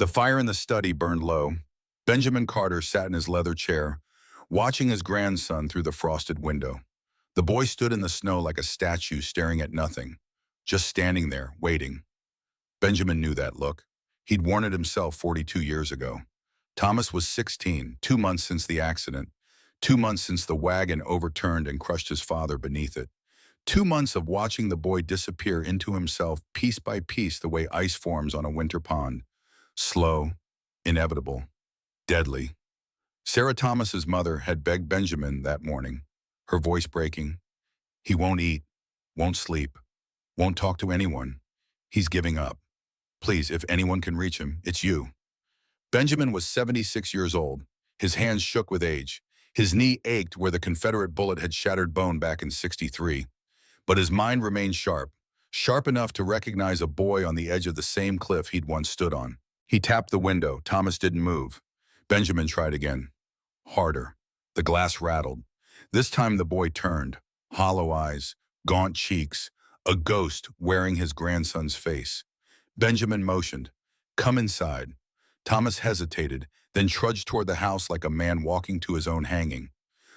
The fire in the study burned low. Benjamin Carter sat in his leather chair, watching his grandson through the frosted window. The boy stood in the snow like a statue staring at nothing, just standing there, waiting. Benjamin knew that look. He'd worn it himself 42 years ago. Thomas was 16, 2 months since the accident, 2 months since the wagon overturned and crushed his father beneath it. 2 months of watching the boy disappear into himself piece by piece the way ice forms on a winter pond. Slow, inevitable, deadly. Sarah Thomas's mother had begged Benjamin that morning, her voice breaking. He won't eat, won't sleep, won't talk to anyone. He's giving up. Please, if anyone can reach him, it's you. Benjamin was 76 years old. His hands shook with age. His knee ached where the Confederate bullet had shattered bone back in '63. But his mind remained sharp, sharp enough to recognize a boy on the edge of the same cliff he'd once stood on. He tapped the window. Thomas didn't move. Benjamin tried again. Harder. The glass rattled. This time the boy turned. Hollow eyes, gaunt cheeks, a ghost wearing his grandson's face. Benjamin motioned. Come inside. Thomas hesitated, then trudged toward the house like a man walking to his own hanging.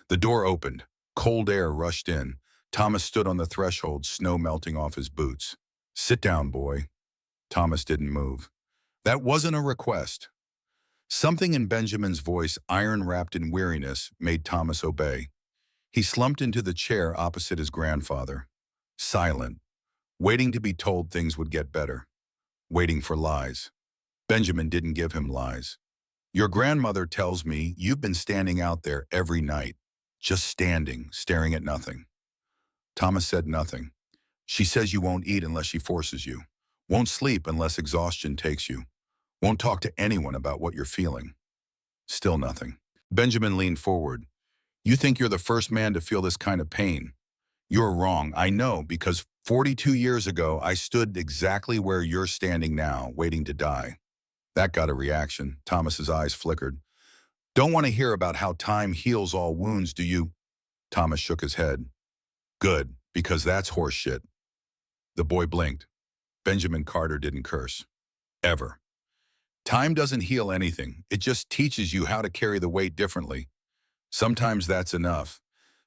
The door opened. Cold air rushed in. Thomas stood on the threshold, snow melting off his boots. Sit down, boy. Thomas didn't move. That wasn't a request. Something in Benjamin's voice, iron-wrapped in weariness, made Thomas obey. He slumped into the chair opposite his grandfather, silent, waiting to be told things would get better, waiting for lies. Benjamin didn't give him lies. Your grandmother tells me you've been standing out there every night, just standing, staring at nothing. Thomas said nothing. She says you won't eat unless she forces you, won't sleep unless exhaustion takes you, won't talk to anyone about what you're feeling. Still nothing. Benjamin leaned forward. You think you're the first man to feel this kind of pain. You're wrong, I know, because 42 years ago, I stood exactly where you're standing now, waiting to die. That got a reaction. Thomas's eyes flickered. Don't want to hear about how time heals all wounds, do you? Thomas shook his head. Good, because that's horse shit. The boy blinked. Benjamin Carter didn't curse. Ever. Time doesn't heal anything. It just teaches you how to carry the weight differently. Sometimes that's enough.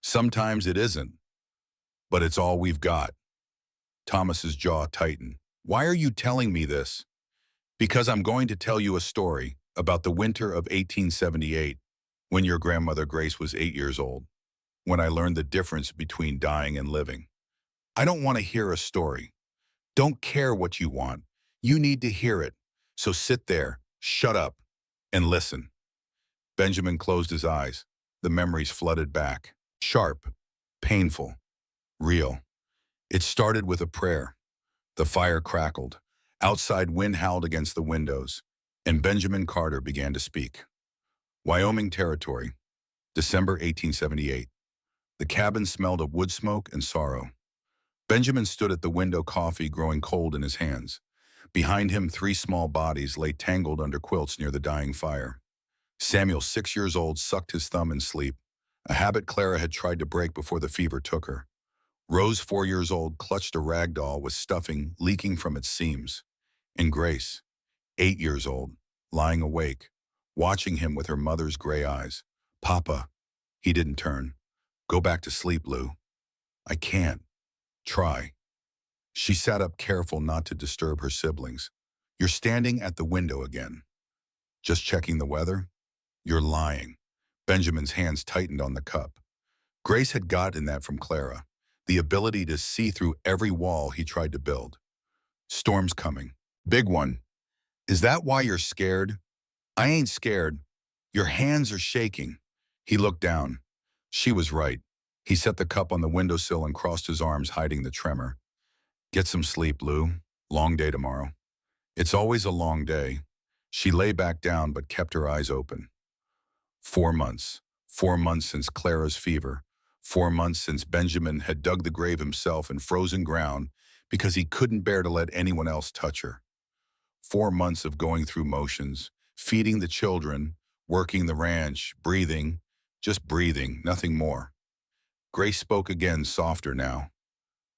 Sometimes it isn't. But it's all we've got. Thomas's jaw tightened. Why are you telling me this? Because I'm going to tell you a story about the winter of 1878, when your grandmother Grace was 8 years old, when I learned the difference between dying and living. I don't want to hear a story. Don't care what you want. You need to hear it. So sit there, shut up, and listen. Benjamin closed his eyes. The memories flooded back. Sharp, painful, real. It started with a prayer. The fire crackled. Outside wind howled against the windows, and Benjamin Carter began to speak. Wyoming Territory, December 1878. The cabin smelled of wood smoke and sorrow. Benjamin stood at the window, coffee growing cold in his hands. Behind him, 3 small bodies lay tangled under quilts near the dying fire. Samuel, 6 years old, sucked his thumb in sleep, a habit Clara had tried to break before the fever took her. Rose, 4 years old, clutched a rag doll with stuffing leaking from its seams. And Grace, 8 years old, lying awake, watching him with her mother's gray eyes. Papa. He didn't turn. Go back to sleep, Lou. I can't. Try. She sat up, careful not to disturb her siblings. You're standing at the window again. Just checking the weather? You're lying. Benjamin's hands tightened on the cup. Grace had gotten that from Clara, the ability to see through every wall he tried to build. Storm's coming. Big one. Is that why you're scared? I ain't scared. Your hands are shaking. He looked down. She was right. He set the cup on the windowsill and crossed his arms, hiding the tremor. Get some sleep, Lou. Long day tomorrow. It's always a long day. She lay back down but kept her eyes open. 4 months. 4 months since Clara's fever. 4 months since Benjamin had dug the grave himself in frozen ground because he couldn't bear to let anyone else touch her. 4 months of going through motions, feeding the children, working the ranch, breathing, just breathing, nothing more. Grace spoke again, softer now.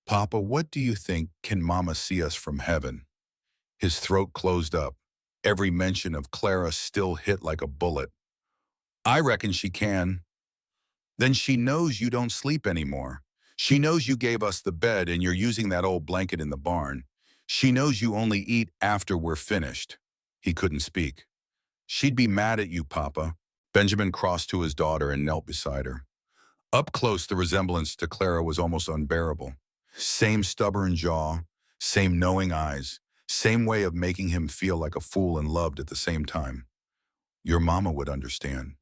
Papa, what do you think? Can Mama see us from heaven? His throat closed up. Every mention of Clara still hit like a bullet. I reckon she can. Then she knows you don't sleep anymore. She knows you gave us the bed and you're using that old blanket in the barn. She knows you only eat after we're finished. He couldn't speak. She'd be mad at you, Papa. Benjamin crossed to his daughter and knelt beside her. Up close, the resemblance to Clara was almost unbearable. Same stubborn jaw, same knowing eyes, same way of making him feel like a fool and loved at the same time. Your mama would understand.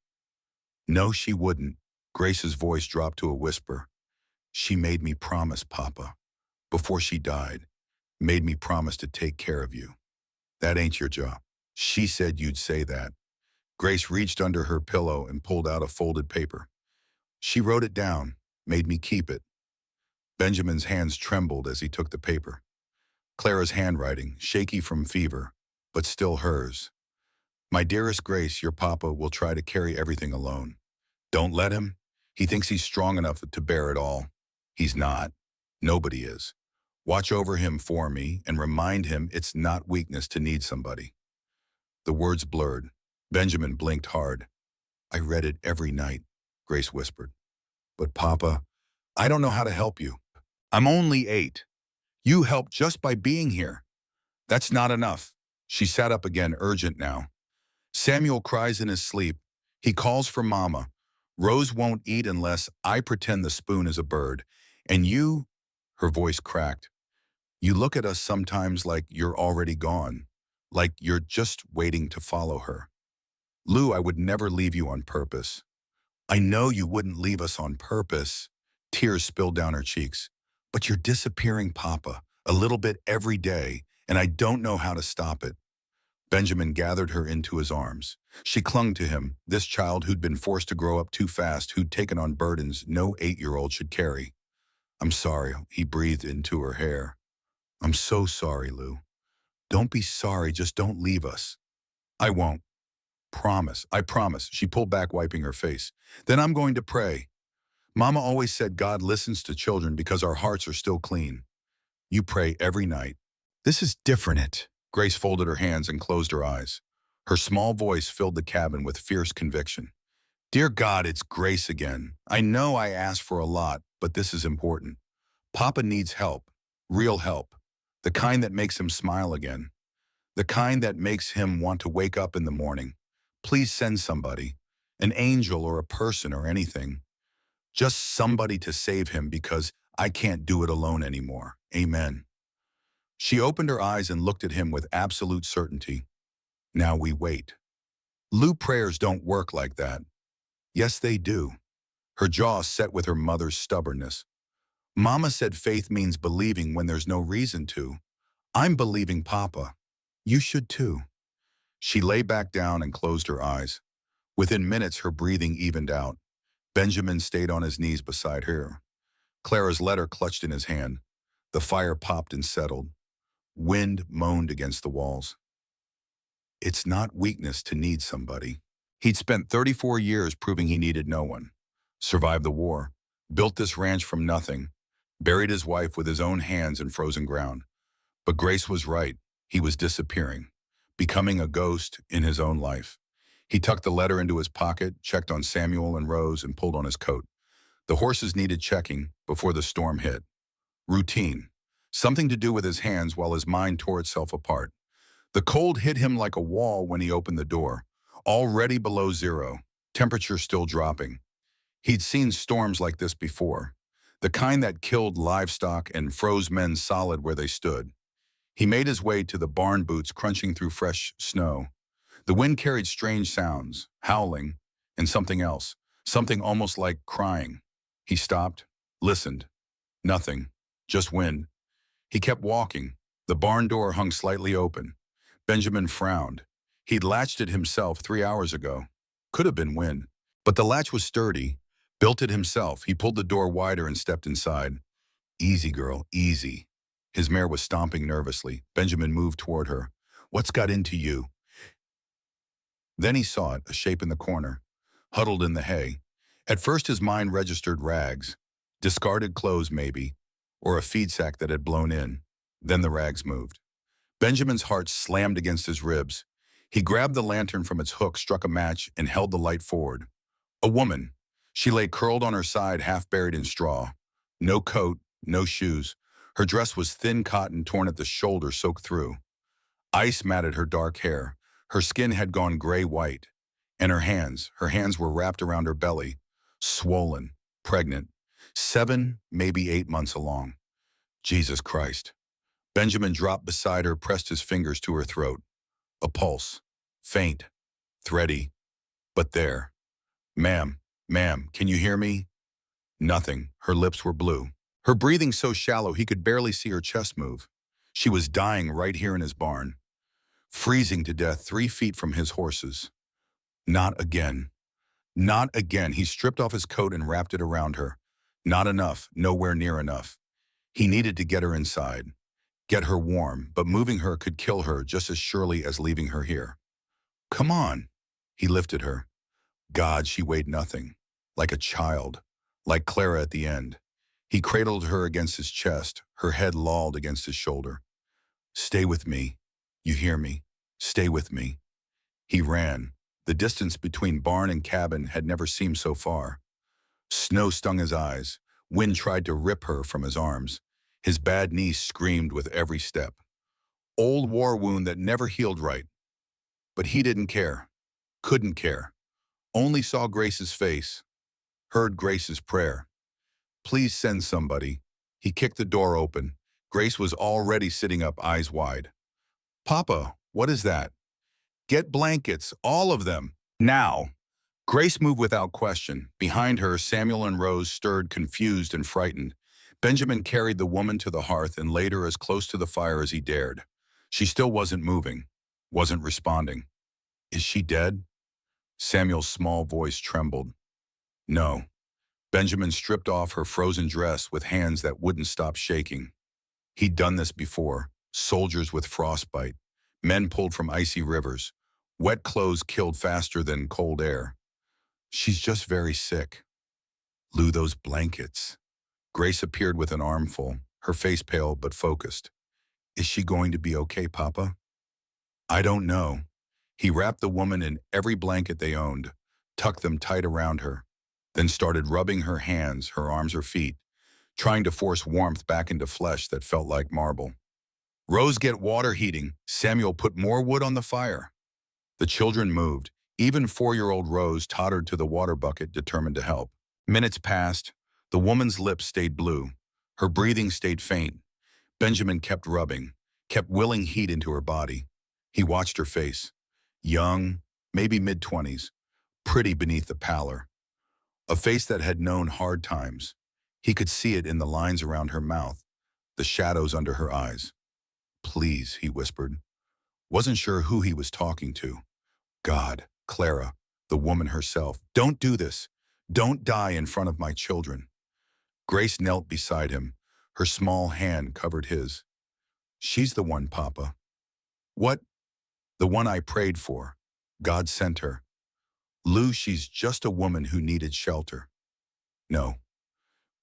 No, she wouldn't. Grace's voice dropped to a whisper. She made me promise, Papa, before she died, made me promise to take care of you. That ain't your job. She said you'd say that. Grace reached under her pillow and pulled out a folded paper. She wrote it down, made me keep it. Benjamin's hands trembled as he took the paper. Clara's handwriting, shaky from fever, but still hers. My dearest Grace, your papa will try to carry everything alone. Don't let him. He thinks he's strong enough to bear it all. He's not. Nobody is. Watch over him for me and remind him it's not weakness to need somebody. The words blurred. Benjamin blinked hard. I read it every night, Grace whispered. But Papa, I don't know how to help you. I'm only 8. You help just by being here. That's not enough. She sat up again, urgent now. Samuel cries in his sleep. He calls for Mama. Rose won't eat unless I pretend the spoon is a bird. And you, her voice cracked, you look at us sometimes like you're already gone, like you're just waiting to follow her. Lou, I would never leave you on purpose. I know you wouldn't leave us on purpose. Tears spilled down her cheeks. But you're disappearing, Papa, a little bit every day, and I don't know how to stop it. Benjamin gathered her into his arms. She clung to him, this child who'd been forced to grow up too fast, who'd taken on burdens no 8-year-old should carry. I'm sorry, he breathed into her hair. I'm so sorry, Lou. Don't be sorry, just don't leave us. I won't. Promise, I promise. She pulled back, wiping her face. Then I'm going to pray. Mama always said God listens to children because our hearts are still clean. You pray every night. This is different. Grace folded her hands and closed her eyes. Her small voice filled the cabin with fierce conviction. Dear God, it's Grace again. I know I asked for a lot, but this is important. Papa needs help, real help, the kind that makes him smile again, the kind that makes him want to wake up in the morning. Please send somebody, an angel or a person or anything. Just somebody to save him because I can't do it alone anymore. Amen. She opened her eyes and looked at him with absolute certainty. Now we wait. Lou, prayers don't work like that. Yes, they do. Her jaw set with her mother's stubbornness. Mama said faith means believing when there's no reason to. I'm believing, Papa. You should too. She lay back down and closed her eyes. Within minutes, her breathing evened out. Benjamin stayed on his knees beside her. Clara's letter clutched in his hand. The fire popped and settled. Wind moaned against the walls. It's not weakness to need somebody. He'd spent 34 years proving he needed no one. Survived the war, built this ranch from nothing, buried his wife with his own hands in frozen ground. But Grace was right. He was disappearing, becoming a ghost in his own life. He tucked the letter into his pocket, checked on Samuel and Rose, and pulled on his coat. The horses needed checking before the storm hit. Routine. Something to do with his hands while his mind tore itself apart. The cold hit him like a wall when he opened the door. Already below zero, temperature still dropping. He'd seen storms like this before, the kind that killed livestock and froze men solid where they stood. He made his way to the barn boots crunching through fresh snow. The wind carried strange sounds, howling, and something else, something almost like crying. He stopped, listened. Nothing, just wind. He kept walking. The barn door hung slightly open. Benjamin frowned. He'd latched it himself 3 hours ago. Could have been wind. But the latch was sturdy. Built it himself. He pulled the door wider and stepped inside. Easy, girl, easy. His mare was stomping nervously. Benjamin moved toward her. What's got into you? Then he saw it, a shape in the corner, huddled in the hay. At first his mind registered rags, discarded clothes maybe, or a feed sack that had blown in. Then the rags moved. Benjamin's heart slammed against his ribs. He grabbed the lantern from its hook, struck a match, and held the light forward. A woman. She lay curled on her side, half buried in straw. No coat, no shoes. Her dress was thin cotton torn at the shoulder, soaked through. Ice matted her dark hair. Her skin had gone gray-white. And her hands were wrapped around her belly, swollen, pregnant, 7, maybe 8 months along. Jesus Christ. Benjamin dropped beside her, pressed his fingers to her throat. A pulse. Faint. Thready. But there. Ma'am, can you hear me? Nothing. Her lips were blue. Her breathing so shallow he could barely see her chest move. She was dying right here in his barn. Freezing to death 3 feet from his horses. Not again. Not again. He stripped off his coat and wrapped it around her. Not enough. Nowhere near enough. He needed to get her inside. Get her warm, but moving her could kill her just as surely as leaving her here. Come on. He lifted her. God, she weighed nothing. Like a child. Like Clara at the end. He cradled her against his chest, her head lolled against his shoulder. Stay with me. You hear me? Stay with me. He ran. The distance between barn and cabin had never seemed so far. Snow stung his eyes. Wind tried to rip her from his arms. His bad knee screamed with every step. Old war wound that never healed right. But he didn't care. Couldn't care. Only saw Grace's face. Heard Grace's prayer. Please send somebody. He kicked the door open. Grace was already sitting up, eyes wide. Papa, what is that? Get blankets, all of them, now. Grace moved without question. Behind her, Samuel and Rose stirred, confused and frightened. Benjamin carried the woman to the hearth and laid her as close to the fire as he dared. She still wasn't moving, wasn't responding. Is she dead? Samuel's small voice trembled. No. Benjamin stripped off her frozen dress with hands that wouldn't stop shaking. He'd done this before. Soldiers with frostbite. Men pulled from icy rivers. Wet clothes killed faster than cold air. She's just very sick. Lou, those blankets. Grace appeared with an armful, her face pale but focused. Is she going to be okay, Papa? I don't know. He wrapped the woman in every blanket they owned, tucked them tight around her, then started rubbing her hands, her arms, her feet, trying to force warmth back into flesh that felt like marble. Rose, get water heating. Samuel, put more wood on the fire. The children moved. Even 4-year-old Rose tottered to the water bucket, determined to help. Minutes passed. The woman's lips stayed blue. Her breathing stayed faint. Benjamin kept rubbing, kept willing heat into her body. He watched her face. Young, maybe mid-20s, pretty beneath the pallor. A face that had known hard times. He could see it in the lines around her mouth, the shadows under her eyes. Please, he whispered. Wasn't sure who he was talking to. God, Clara, the woman herself. Don't do this. Don't die in front of my children. Grace knelt beside him. Her small hand covered his. She's the one, Papa. What? The one I prayed for. God sent her. Lou, she's just a woman who needed shelter. No.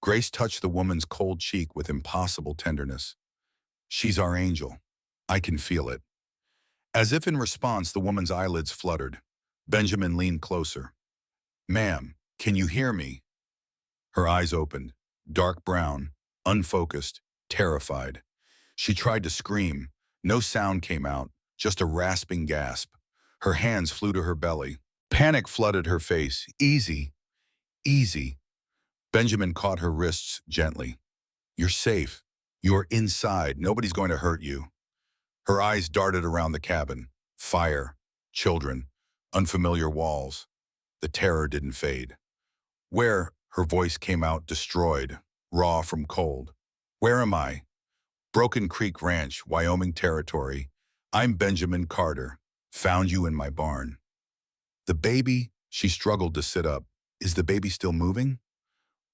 Grace touched the woman's cold cheek with impossible tenderness. She's our angel. I can feel it. As if in response, the woman's eyelids fluttered. Benjamin leaned closer. Ma'am, can you hear me? Her eyes opened, dark brown, unfocused, terrified. She tried to scream. No sound came out, just a rasping gasp. Her hands flew to her belly. Panic flooded her face. Easy, easy. Benjamin caught her wrists gently. You're safe. You're inside. Nobody's going to hurt you. Her eyes darted around the cabin. Fire, children, unfamiliar walls. The terror didn't fade. Where? Her voice came out destroyed, raw from cold. Where am I? Broken Creek Ranch, Wyoming Territory. I'm Benjamin Carter. Found you in my barn. The baby? She struggled to sit up. Is the baby still moving?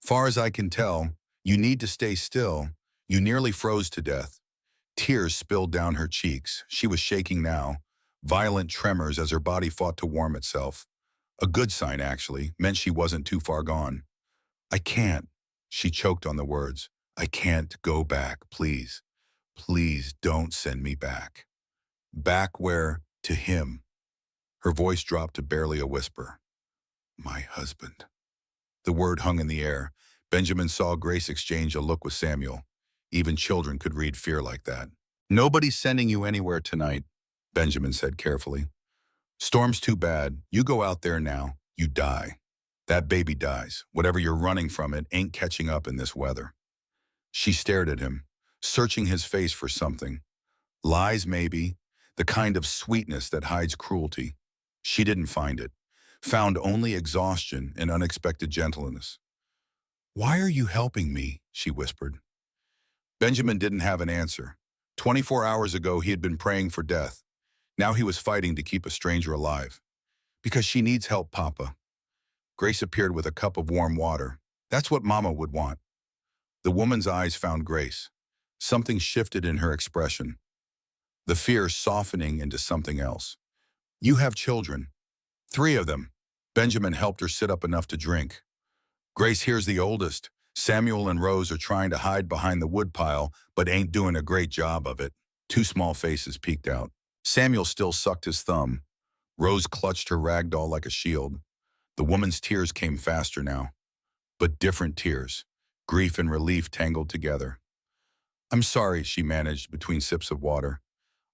Far as I can tell, you need to stay still. You nearly froze to death. Tears spilled down her cheeks. She was shaking now, violent tremors as her body fought to warm itself. A good sign, actually, meant she wasn't too far gone. I can't. She choked on the words. I can't go back, please. Please don't send me back. Back where? To him. Her voice dropped to barely a whisper. My husband. The word hung in the air. Benjamin saw Grace exchange a look with Samuel. Even children could read fear like that. Nobody's sending you anywhere tonight, Benjamin said carefully. Storm's too bad. You go out there now. You die. That baby dies. Whatever you're running from, it ain't catching up in this weather. She stared at him, searching his face for something. Lies, maybe. The kind of sweetness that hides cruelty. She didn't find it. Found only exhaustion and unexpected gentleness. Why are you helping me? She whispered. Benjamin didn't have an answer. 24 hours ago, he had been praying for death. Now he was fighting to keep a stranger alive. Because she needs help, Papa. Grace appeared with a cup of warm water. That's what Mama would want. The woman's eyes found Grace. Something shifted in her expression. The fear softening into something else. You have children. 3 of them. Benjamin helped her sit up enough to drink. Grace, here's the oldest. Samuel and Rose are trying to hide behind the woodpile, but ain't doing a great job of it. 2 small faces peeked out. Samuel still sucked his thumb. Rose clutched her rag doll like a shield. The woman's tears came faster now. But different tears. Grief and relief tangled together. I'm sorry, she managed between sips of water.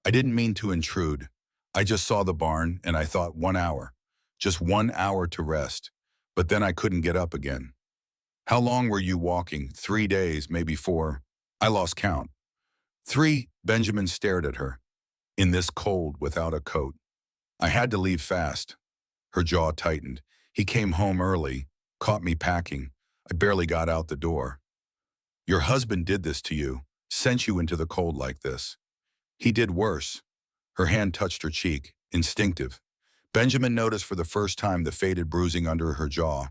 I didn't mean to intrude. I just saw the barn and I thought 1 hour. Just 1 hour to rest. But then I couldn't get up again. How long were you walking? 3 days, maybe 4. I lost count. 3, Benjamin stared at her. In this cold, without a coat. I had to leave fast. Her jaw tightened. He came home early, caught me packing. I barely got out the door. Your husband did this to you, sent you into the cold like this. He did worse. Her hand touched her cheek, instinctive. Benjamin noticed for the first time the faded bruising under her jaw,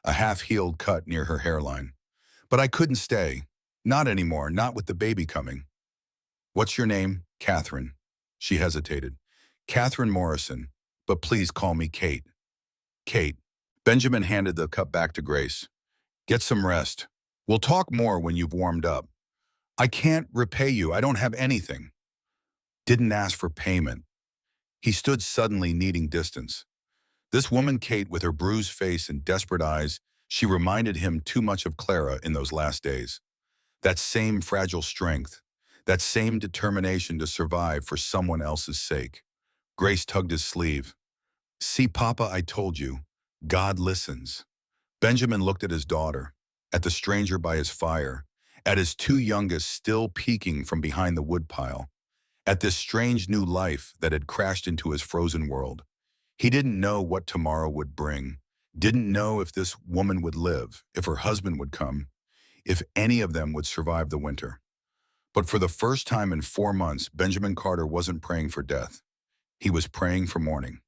a half-healed cut near her hairline. But I couldn't stay. Not anymore, not with the baby coming. What's your name? Catherine. She hesitated. Catherine Morrison, but please call me Kate. Kate. Benjamin handed the cup back to Grace. Get some rest. We'll talk more when you've warmed up. I can't repay you. I don't have anything. Didn't ask for payment. He stood suddenly needing distance. This woman, Kate, with her bruised face and desperate eyes, she reminded him too much of Clara in those last days. That same fragile strength, that same determination to survive for someone else's sake. Grace tugged his sleeve. See, Papa, I told you. God listens. Benjamin looked at his daughter, at the stranger by his fire, at his 2 youngest still peeking from behind the woodpile, at this strange new life that had crashed into his frozen world. He didn't know what tomorrow would bring, didn't know if this woman would live, if her husband would come, if any of them would survive the winter. But for the first time in 4 months, Benjamin Carter wasn't praying for death. He was praying for morning.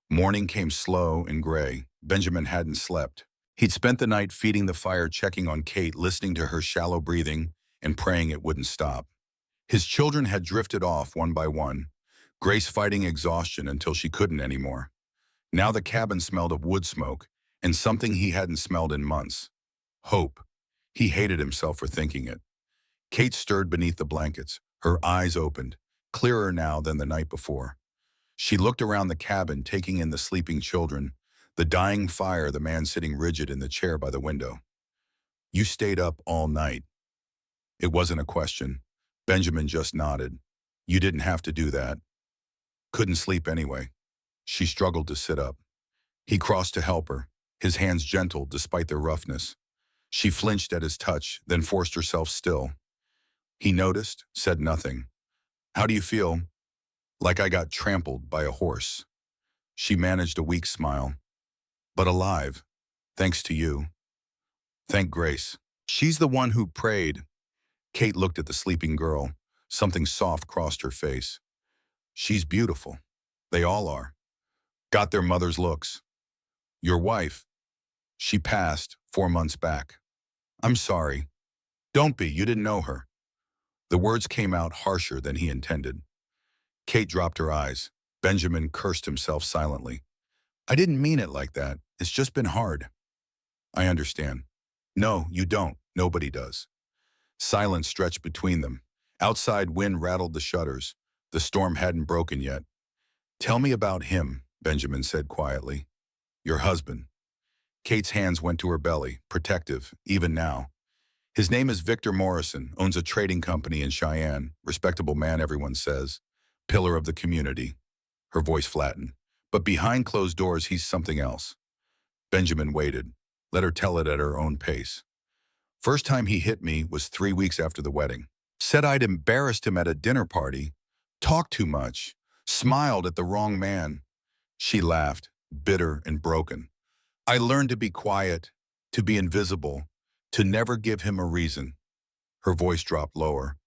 Morning came slow and gray. Benjamin hadn't slept. He'd spent the night feeding the fire, checking on Kate, listening to her shallow breathing, and praying it wouldn't stop. His children had drifted off one by one, Grace fighting exhaustion until she couldn't anymore. Now the cabin smelled of wood smoke, and something he hadn't smelled in months. Hope. He hated himself for thinking it. Kate stirred beneath the blankets, her eyes opened, clearer now than the night before. She looked around the cabin, taking in the sleeping children, the dying fire, the man sitting rigid in the chair by the window. You stayed up all night. It wasn't a question. Benjamin just nodded. You didn't have to do that. Couldn't sleep anyway. She struggled to sit up. He crossed to help her, his hands gentle despite their roughness. She flinched at his touch, then forced herself still. He noticed, said nothing. How do you feel? Like I got trampled by a horse. She managed a weak smile. But alive, thanks to you. Thank Grace. She's the one who prayed. Kate looked at the sleeping girl. Something soft crossed her face. She's beautiful. They all are. Got their mother's looks. Your wife. She passed 4 months back. I'm sorry. Don't be, you didn't know her. The words came out harsher than he intended. Kate dropped her eyes. Benjamin cursed himself silently. I didn't mean it like that. It's just been hard. I understand. No, you don't. Nobody does. Silence stretched between them. Outside wind rattled the shutters. The storm hadn't broken yet. Tell me about him, Benjamin said quietly. Your husband. Kate's hands went to her belly, protective, even now. His name is Victor Morrison, owns a trading company in Cheyenne. Respectable man, everyone says. Pillar of the community. Her voice flattened. But behind closed doors, he's something else. Benjamin waited. Let her tell it at her own pace. First time he hit me was 3 weeks after the wedding. Said I'd embarrassed him at a dinner party. Talked too much. Smiled at the wrong man. She laughed, bitter and broken. I learned to be quiet, to be invisible, to never give him a reason. Her voice dropped lower.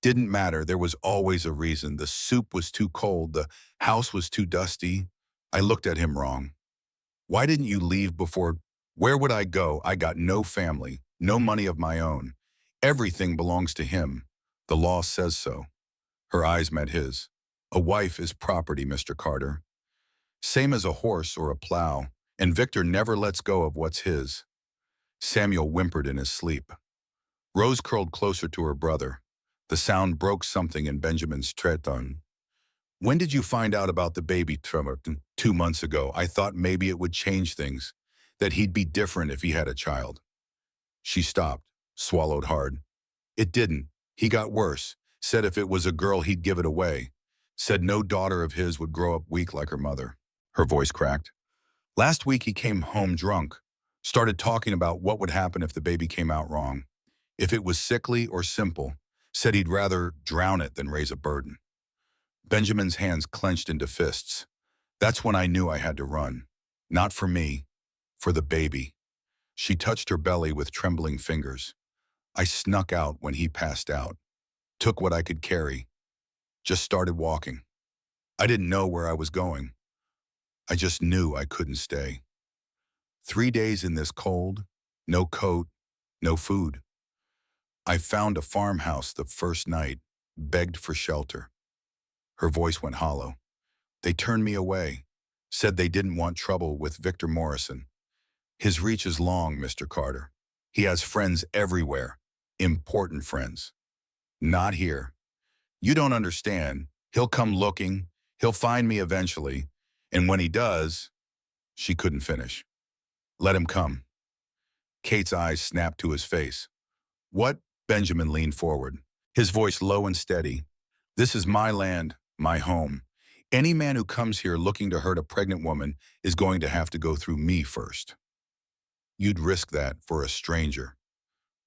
Didn't matter, there was always a reason. The soup was too cold, the house was too dusty. I looked at him wrong. Why didn't you leave before? Where would I go? I got no family, no money of my own. Everything belongs to him. The law says so. Her eyes met his. A wife is property, Mr. Carter. Same as a horse or a plow, and Victor never lets go of what's his. Samuel whimpered in his sleep. Rose curled closer to her brother. The sound broke something in Benjamin's treton. When did you find out about the baby tremor? 2 months ago. I thought maybe it would change things, that he'd be different if he had a child. She stopped, swallowed hard. It didn't. He got worse. Said if it was a girl, he'd give it away. Said no daughter of his would grow up weak like her mother. Her voice cracked. Last week he came home drunk. Started talking about what would happen if the baby came out wrong. If it was sickly or simple. Said he'd rather drown it than raise a burden. Benjamin's hands clenched into fists. That's when I knew I had to run. Not for me, for the baby. She touched her belly with trembling fingers. I snuck out when he passed out. Took what I could carry. Just started walking. I didn't know where I was going. I just knew I couldn't stay. 3 days in this cold, no coat, no food. I found a farmhouse the first night, begged for shelter. Her voice went hollow. They turned me away, said they didn't want trouble with Victor Morrison. His reach is long, Mr. Carter. He has friends everywhere, important friends. Not here. You don't understand. He'll come looking, he'll find me eventually, and when he does, she couldn't finish. Let him come. Kate's eyes snapped to his face. What? Benjamin leaned forward, his voice low and steady. This is my land, my home. Any man who comes here looking to hurt a pregnant woman is going to have to go through me first. You'd risk that for a stranger.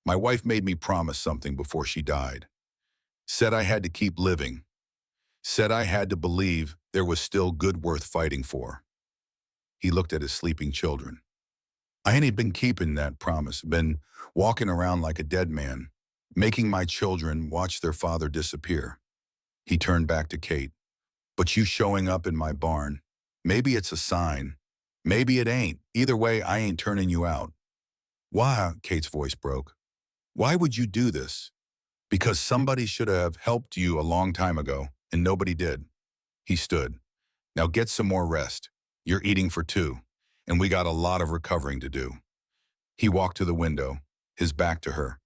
My wife made me promise something before she died. Said I had to keep living. Said I had to believe there was still good worth fighting for. He looked at his sleeping children. I ain't been keeping that promise, been walking around like a dead man, making my children watch their father disappear. He turned back to Kate. But you showing up in my barn, maybe it's a sign. Maybe it ain't. Either way, I ain't turning you out. Why? Kate's voice broke. Why would you do this? Because somebody should have helped you a long time ago, and nobody did. He stood. Now get some more rest. You're eating for two, and we got a lot of recovering to do. He walked to the window, his back to her,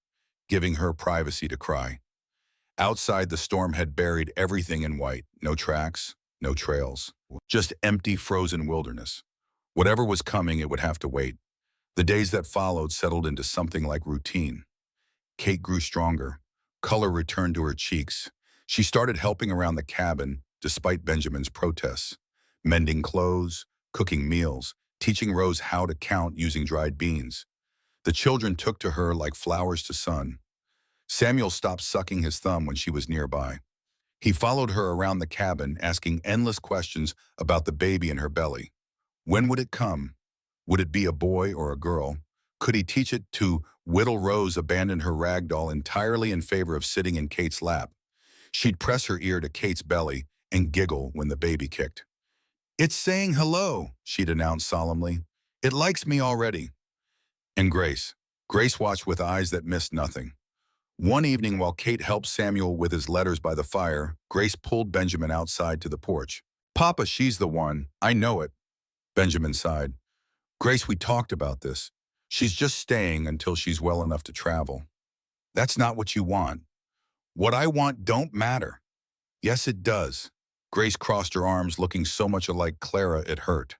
giving her privacy to cry. Outside, the storm had buried everything in white. No tracks, no trails. Just empty, frozen wilderness. Whatever was coming, it would have to wait. The days that followed settled into something like routine. Kate grew stronger. Color returned to her cheeks. She started helping around the cabin, despite Benjamin's protests. Mending clothes, cooking meals, teaching Rose how to count using dried beans. The children took to her like flowers to sun. Samuel stopped sucking his thumb when she was nearby. He followed her around the cabin, asking endless questions about the baby in her belly. When would it come? Would it be a boy or a girl? Could he teach it to whittle Rose abandon her rag doll entirely in favor of sitting in Kate's lap? She'd press her ear to Kate's belly and giggle when the baby kicked. It's saying hello, she'd announce solemnly. It likes me already. And Grace watched with eyes that missed nothing. One evening while Kate helped Samuel with his letters by the fire, Grace pulled Benjamin outside to the porch. Papa, she's the one. I know it. Benjamin sighed. Grace, we talked about this. She's just staying until she's well enough to travel. That's not what you want. What I want don't matter. Yes, it does. Grace crossed her arms, looking so much like Clara it hurt.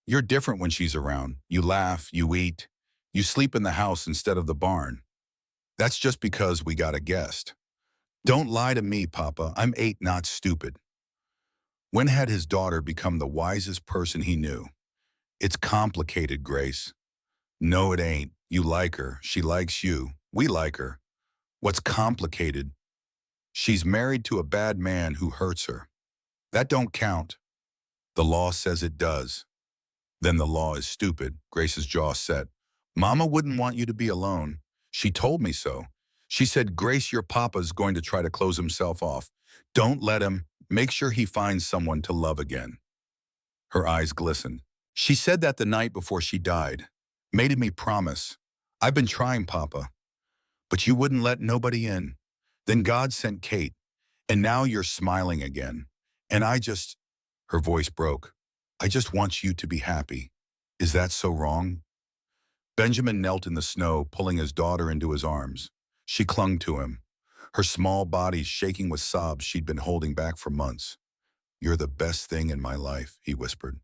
You're different when she's around. You laugh, you eat, you sleep in the house instead of the barn. That's just because we got a guest. Don't lie to me, Papa. I'm 8, not stupid. When had his daughter become the wisest person he knew? It's complicated, Grace. No, it ain't. You like her. She likes you. We like her. What's complicated? She's married to a bad man who hurts her. That don't count. The law says it does. Then the law is stupid, Grace's jaw set. Mama wouldn't want you to be alone. She told me so. She said, Grace, your papa's going to try to close himself off. Don't let him. Make sure he finds someone to love again. Her eyes glistened. She said that the night before she died. Made me promise. I've been trying, Papa. But you wouldn't let nobody in. Then God sent Kate. And now you're smiling again. And her voice broke. I just want you to be happy. Is that so wrong? Benjamin knelt in the snow, pulling his daughter into his arms. She clung to him, her small body shaking with sobs she'd been holding back for months. You're the best thing in my life, he whispered.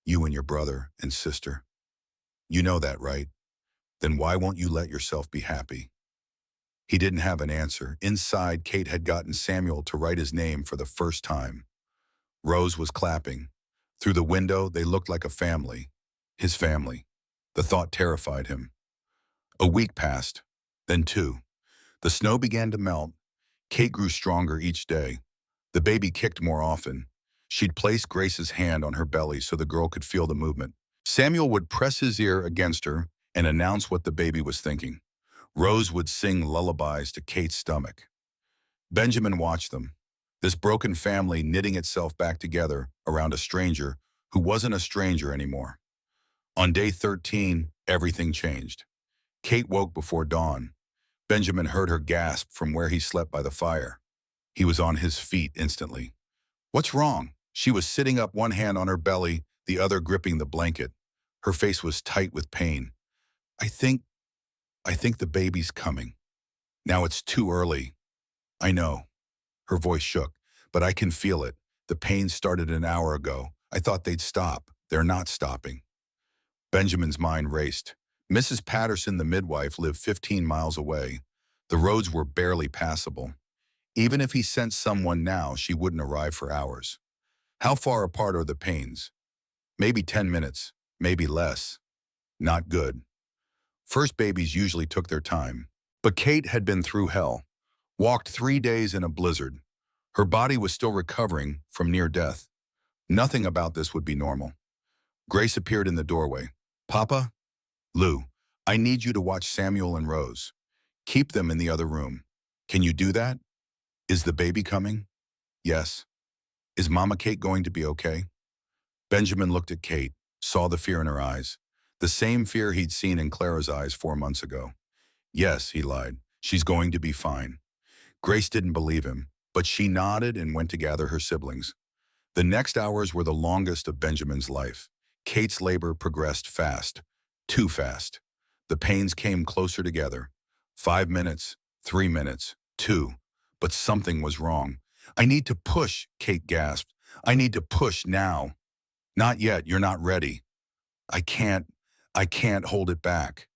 You and your brother and sister. You know that, right? Then why won't you let yourself be happy? He didn't have an answer. Inside, Kate had gotten Samuel to write his name for the first time. Rose was clapping. Through the window, they looked like a family. His family. The thought terrified him. A week passed, then 2. The snow began to melt. Kate grew stronger each day. The baby kicked more often. She'd place Grace's hand on her belly so the girl could feel the movement. Samuel would press his ear against her and announce what the baby was thinking. Rose would sing lullabies to Kate's stomach. Benjamin watched them, this broken family knitting itself back together around a stranger who wasn't a stranger anymore. On day 13, everything changed. Kate woke before dawn. Benjamin heard her gasp from where he slept by the fire. He was on his feet instantly. What's wrong? She was sitting up, one hand on her belly, the other gripping the blanket. Her face was tight with pain. I think the baby's coming. Now it's too early. I know. Her voice shook, but I can feel it. The pain started an hour ago. I thought they'd stop. They're not stopping. Benjamin's mind raced. Mrs. Patterson, the midwife, lived 15 miles away. The roads were barely passable. Even if he sent someone now, she wouldn't arrive for hours. How far apart are the pains? Maybe 10 minutes, maybe less. Not good. First babies usually took their time. But Kate had been through hell. Walked 3 days in a blizzard. Her body was still recovering from near death. Nothing about this would be normal. Grace appeared in the doorway. Papa? Lou, I need you to watch Samuel and Rose. Keep them in the other room. Can you do that? Is the baby coming? Yes. Is Mama Kate going to be okay? Benjamin looked at Kate, saw the fear in her eyes. The same fear he'd seen in Clara's eyes 4 months ago. Yes, he lied. She's going to be fine. Grace didn't believe him, but she nodded and went to gather her siblings. The next hours were the longest of Benjamin's life. Kate's labor progressed fast, too fast. The pains came closer together. 5 minutes, 3 minutes, 2. But something was wrong. I need to push, Kate gasped. I need to push now. Not yet, you're not ready. I can't hold it back.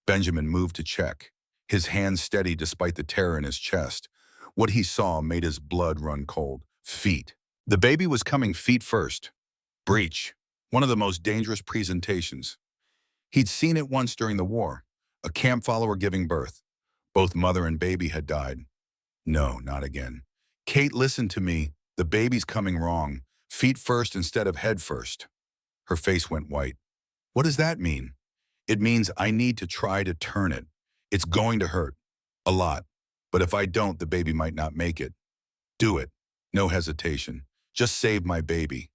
Benjamin moved to check, his hands steady despite the terror in his chest. What he saw made his blood run cold. Feet. The baby was coming feet first. Breech. One of the most dangerous presentations. He'd seen it once during the war. A camp follower giving birth. Both mother and baby had died. No, not again. Kate, listen to me. The baby's coming wrong. Feet first instead of head first. Her face went white. What does that mean? It means I need to try to turn it. It's going to hurt. A lot. But if I don't, the baby might not make it. Do it. No hesitation. Just save my baby.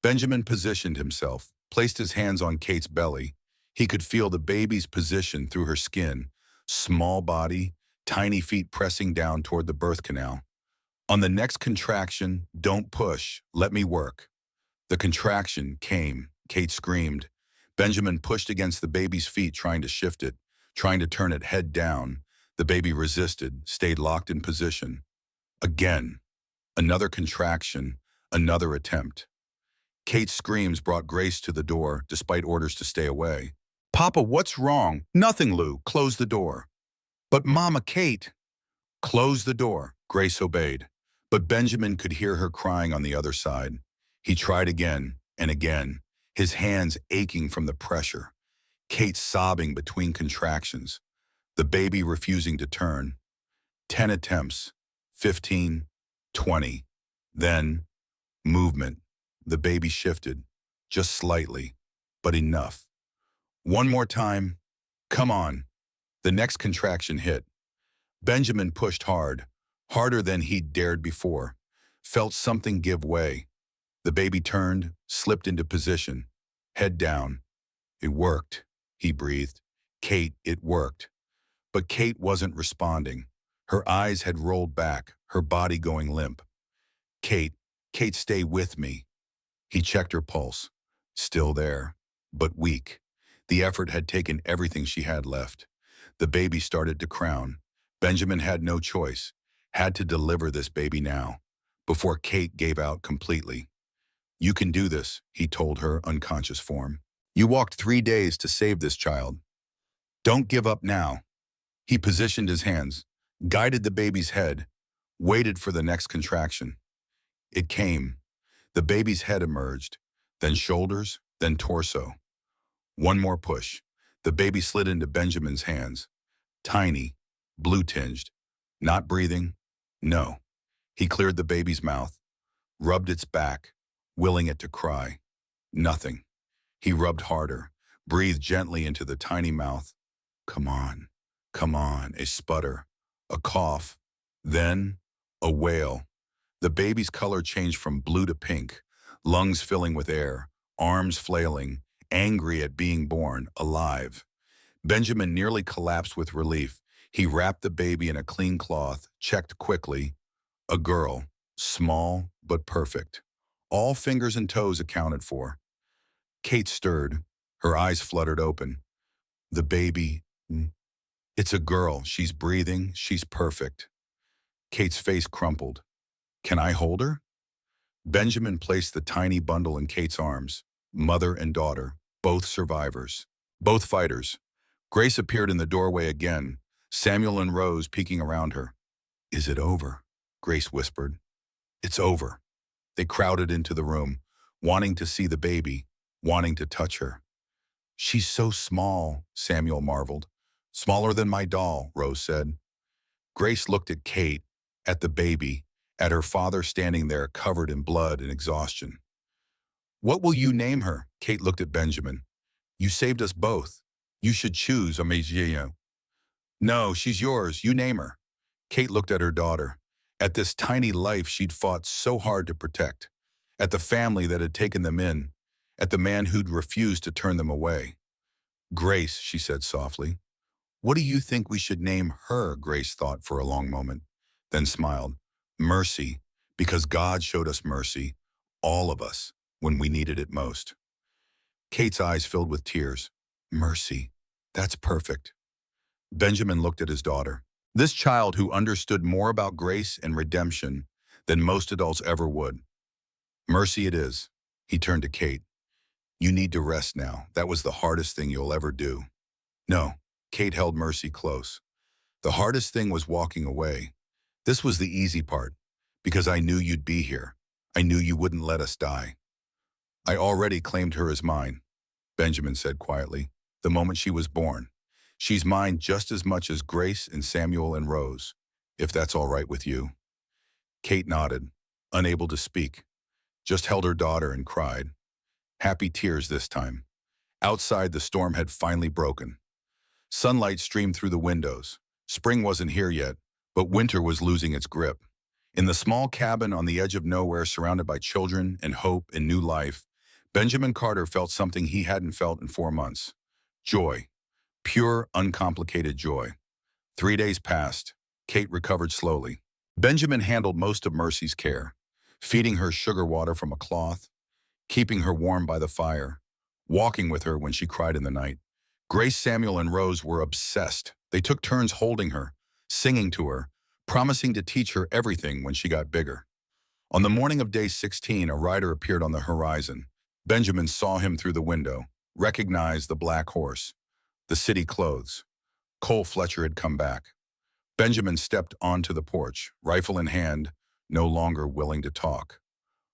Benjamin positioned himself, placed his hands on Kate's belly. He could feel the baby's position through her skin. Small body, tiny feet pressing down toward the birth canal. On the next contraction, don't push, let me work. The contraction came. Kate screamed. Benjamin pushed against the baby's feet, trying to shift it, trying to turn it head down. The baby resisted, stayed locked in position. Again. Another contraction. Another attempt. Kate's screams brought Grace to the door, despite orders to stay away. Papa, what's wrong? Nothing, Lou. Close the door. But Mama, Kate. Close the door. Grace obeyed. But Benjamin could hear her crying on the other side. He tried again and again, his hands aching from the pressure. Kate sobbing between contractions. The baby refusing to turn. 10 attempts. 15. 20. Then, movement. The baby shifted. Just slightly, but enough. One more time. Come on. The next contraction hit. Benjamin pushed hard, harder than he'd dared before. Felt something give way. The baby turned, slipped into position. Head down. It worked, he breathed. Kate, it worked. But Kate wasn't responding. Her eyes had rolled back, her body going limp. Kate, stay with me. He checked her pulse. Still there, but weak. The effort had taken everything she had left. The baby started to crown. Benjamin had no choice. Had to deliver this baby now, before Kate gave out completely. You can do this, he told her, unconscious form. You walked 3 days to save this child. Don't give up now. He positioned his hands, guided the baby's head, waited for the next contraction. It came. The baby's head emerged, then shoulders, then torso. One more push. The baby slid into Benjamin's hands. Tiny, blue-tinged. Not breathing? No. He cleared the baby's mouth, rubbed its back, willing it to cry. Nothing. He rubbed harder, breathed gently into the tiny mouth. Come on, a sputter, a cough, then a wail. The baby's color changed from blue to pink, lungs filling with air, arms flailing, angry at being born, alive. Benjamin nearly collapsed with relief. He wrapped the baby in a clean cloth, checked quickly. A girl, small but perfect. All fingers and toes accounted for. Kate stirred. Her eyes fluttered open. The baby, it's a girl. She's breathing. She's perfect. Kate's face crumpled. Can I hold her? Benjamin placed the tiny bundle in Kate's arms. Mother and daughter, both survivors, both fighters. Grace appeared in the doorway again, Samuel and Rose peeking around her. Is it over? Grace whispered. It's over. They crowded into the room, wanting to see the baby, wanting to touch her. She's so small, Samuel marveled. Smaller than my doll, Rose said. Grace looked at Kate, at the baby, at her father standing there covered in blood and exhaustion. What will you name her? Kate looked at Benjamin. You saved us both. You should choose, Amazio. No, she's yours. You name her. Kate looked at her daughter, at this tiny life she'd fought so hard to protect, at the family that had taken them in, at the man who'd refused to turn them away. Grace, she said softly. What do you think we should name her? Grace thought for a long moment, then smiled. Mercy, because God showed us mercy, all of us, when we needed it most. Kate's eyes filled with tears. Mercy, that's perfect. Benjamin looked at his daughter. This child who understood more about grace and redemption than most adults ever would. Mercy it is. He turned to Kate. You need to rest now. That was the hardest thing you'll ever do. No, Kate held Mercy close. The hardest thing was walking away. This was the easy part, because I knew you'd be here. I knew you wouldn't let us die. I already claimed her as mine, Benjamin said quietly, the moment she was born. She's mine just as much as Grace and Samuel and Rose, if that's all right with you. Kate nodded, unable to speak, just held her daughter and cried. Happy tears this time. Outside, the storm had finally broken. Sunlight streamed through the windows. Spring wasn't here yet, but winter was losing its grip. In the small cabin on the edge of nowhere, surrounded by children and hope and new life, Benjamin Carter felt something he hadn't felt in 4 months. Joy. Pure, uncomplicated joy. 3 days passed. Kate recovered slowly. Benjamin handled most of Mercy's care, feeding her sugar water from a cloth, keeping her warm by the fire, walking with her when she cried in the night. Grace, Samuel, and Rose were obsessed. They took turns holding her, singing to her, promising to teach her everything when she got bigger. On the morning of day 16, a rider appeared on the horizon. Benjamin saw him through the window, recognized the black horse, the city clothes. Cole Fletcher had come back. Benjamin stepped onto the porch, rifle in hand, no longer willing to talk.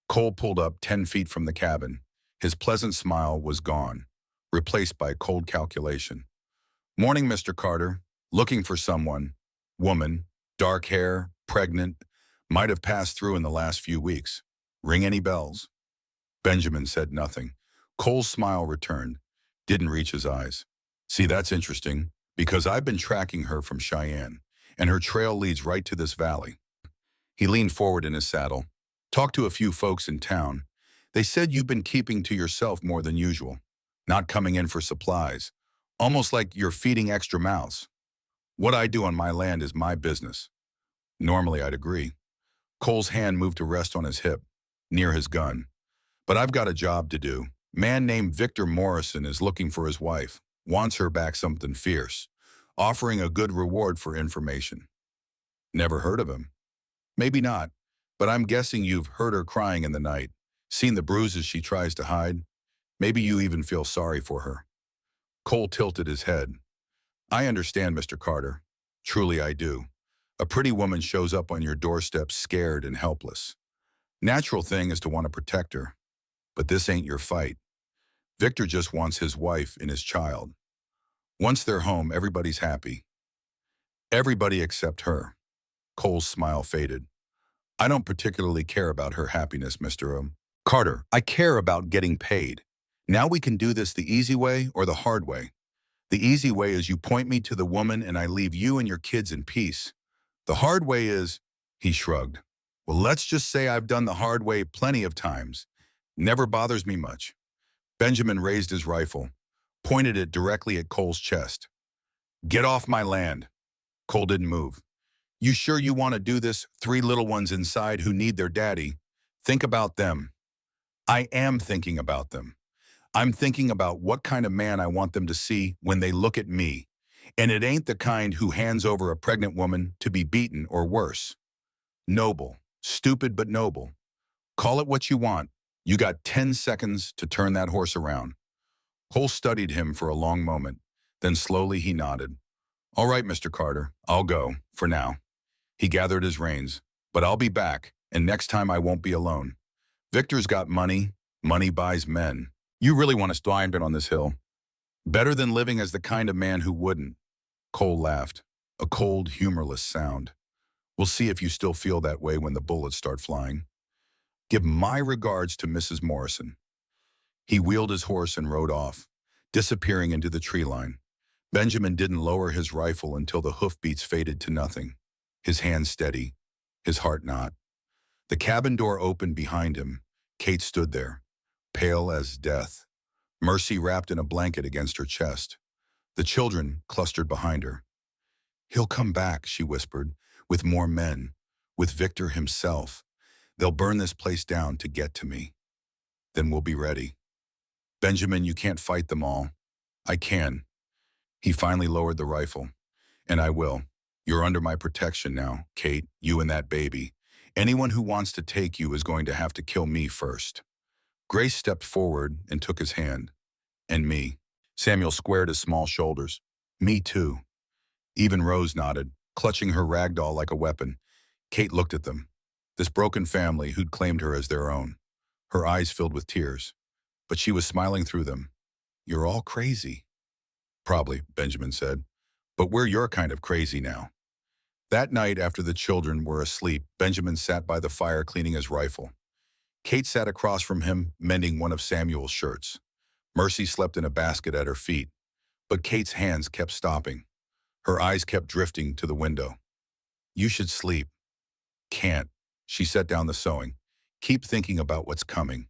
Cole pulled up 10 feet from the cabin. His pleasant smile was gone, replaced by cold calculation. "Morning, Mr. Carter. Looking for someone. Woman, dark hair, pregnant, might have passed through in the last few weeks. Ring any bells?" Benjamin said nothing. Cole's smile returned, didn't reach his eyes. "See, that's interesting, because I've been tracking her from Cheyenne, and her trail leads right to this valley." He leaned forward in his saddle. "Talked to a few folks in town. They said you've been keeping to yourself more than usual, not coming in for supplies, almost like you're feeding extra mouths. What I do on my land is my business." Normally, I'd agree. Cole's hand moved to rest on his hip, near his gun. "But I've got a job to do. Man named Victor Morrison is looking for his wife, wants her back something fierce, offering a good reward for information." "Never heard of him." "Maybe not, but I'm guessing you've heard her crying in the night, seen the bruises she tries to hide. Maybe you even feel sorry for her." Cole tilted his head. "I understand, Mr. Carter. Truly I do. A pretty woman shows up on your doorstep scared and helpless. Natural thing is to want to protect her. But this ain't your fight. Victor just wants his wife and his child. Once they're home, everybody's happy. Everybody except her." Cole's smile faded. "I don't particularly care about her happiness, Mr. Carter. I care about getting paid. Now we can do this the easy way or the hard way. The easy way is you point me to the woman and I leave you and your kids in peace. The hard way is," he shrugged. "Well, let's just say I've done the hard way plenty of times. Never bothers me much." Benjamin raised his rifle, pointed it directly at Cole's chest. "Get off my land." Cole didn't move. "You sure you want to do this? 3 little ones inside who need their daddy. Think about them." "I am thinking about them. I'm thinking about what kind of man I want them to see when they look at me. And it ain't the kind who hands over a pregnant woman to be beaten or worse. Noble. Stupid but noble. Call it what you want. You got 10 seconds to turn that horse around." Cole studied him for a long moment. Then slowly he nodded. "All right, Mr. Carter, I'll go, for now." He gathered his reins. "But I'll be back, and next time I won't be alone. Victor's got money. Money buys men. You really want to stand on this hill. Better than living as the kind of man who wouldn't." Cole laughed, a cold, humorless sound. "We'll see if you still feel that way when the bullets start flying. Give my regards to Mrs. Morrison." He wheeled his horse and rode off, disappearing into the tree line. Benjamin didn't lower his rifle until the hoofbeats faded to nothing, his hand steady, his heart not. The cabin door opened behind him. Kate stood there, pale as death, Mercy wrapped in a blanket against her chest. The children clustered behind her. "He'll come back," she whispered, "with more men, with Victor himself. They'll burn this place down to get to me. Then we'll be ready." "Benjamin, you can't fight them all." "I can." He finally lowered the rifle. "And I will. You're under my protection now, Kate, you and that baby. Anyone who wants to take you is going to have to kill me first." Grace stepped forward and took his hand. "And me." Samuel squared his small shoulders. "Me too." Even Rose nodded, clutching her rag doll like a weapon. Kate looked at them. This broken family who'd claimed her as their own. Her eyes filled with tears. But she was smiling through them. "You're all crazy." "Probably," Benjamin said. "But we're your kind of crazy now." That night, after the children were asleep, Benjamin sat by the fire cleaning his rifle. Kate sat across from him, mending one of Samuel's shirts. Mercy slept in a basket at her feet. But Kate's hands kept stopping. Her eyes kept drifting to the window. "You should sleep." "Can't." She set down the sewing. "Keep thinking about what's coming.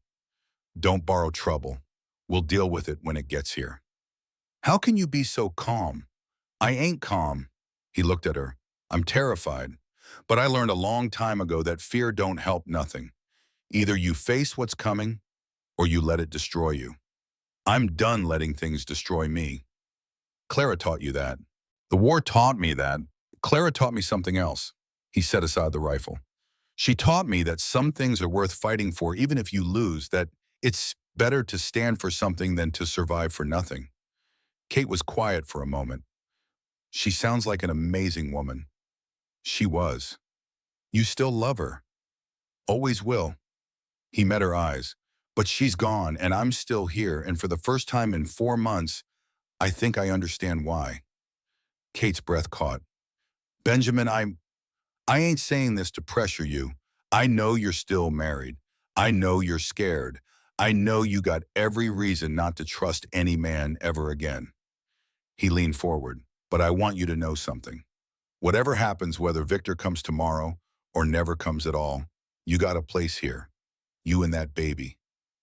Don't borrow trouble. We'll deal with it when it gets here." "How can you be so calm?" "I ain't calm." He looked at her. "I'm terrified. But I learned a long time ago that fear don't help nothing. Either you face what's coming, or you let it destroy you. I'm done letting things destroy me." "Clara taught you that." "The war taught me that. Clara taught me something else." He set aside the rifle. She taught me that some things are worth fighting for even if you lose, that it's better to stand for something than to survive for nothing. Kate was quiet for a moment. She sounds like an amazing woman. She was. You still love her. Always will. He met her eyes. But she's gone, and I'm still here, and for the first time in 4 months, I think I understand why. Kate's breath caught. Benjamin, I ain't saying this to pressure you. I know you're still married. I know you're scared. I know you got every reason not to trust any man ever again. He leaned forward. But I want you to know something. Whatever happens, whether Victor comes tomorrow or never comes at all, you got a place here. You and that baby.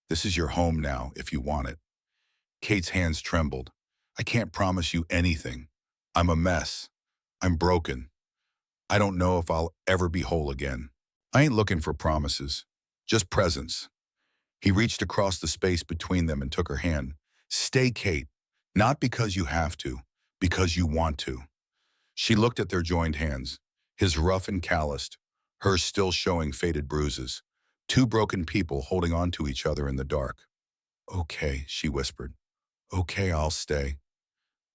This is your home now, if you want it. Kate's hands trembled. I can't promise you anything. I'm a mess. I'm broken. I don't know if I'll ever be whole again. I ain't looking for promises, just presence. He reached across the space between them and took her hand. Stay, Kate. Not because you have to, because you want to. She looked at their joined hands, his rough and calloused, hers still showing faded bruises. Two broken people holding on to each other in the dark. Okay, she whispered. Okay, I'll stay.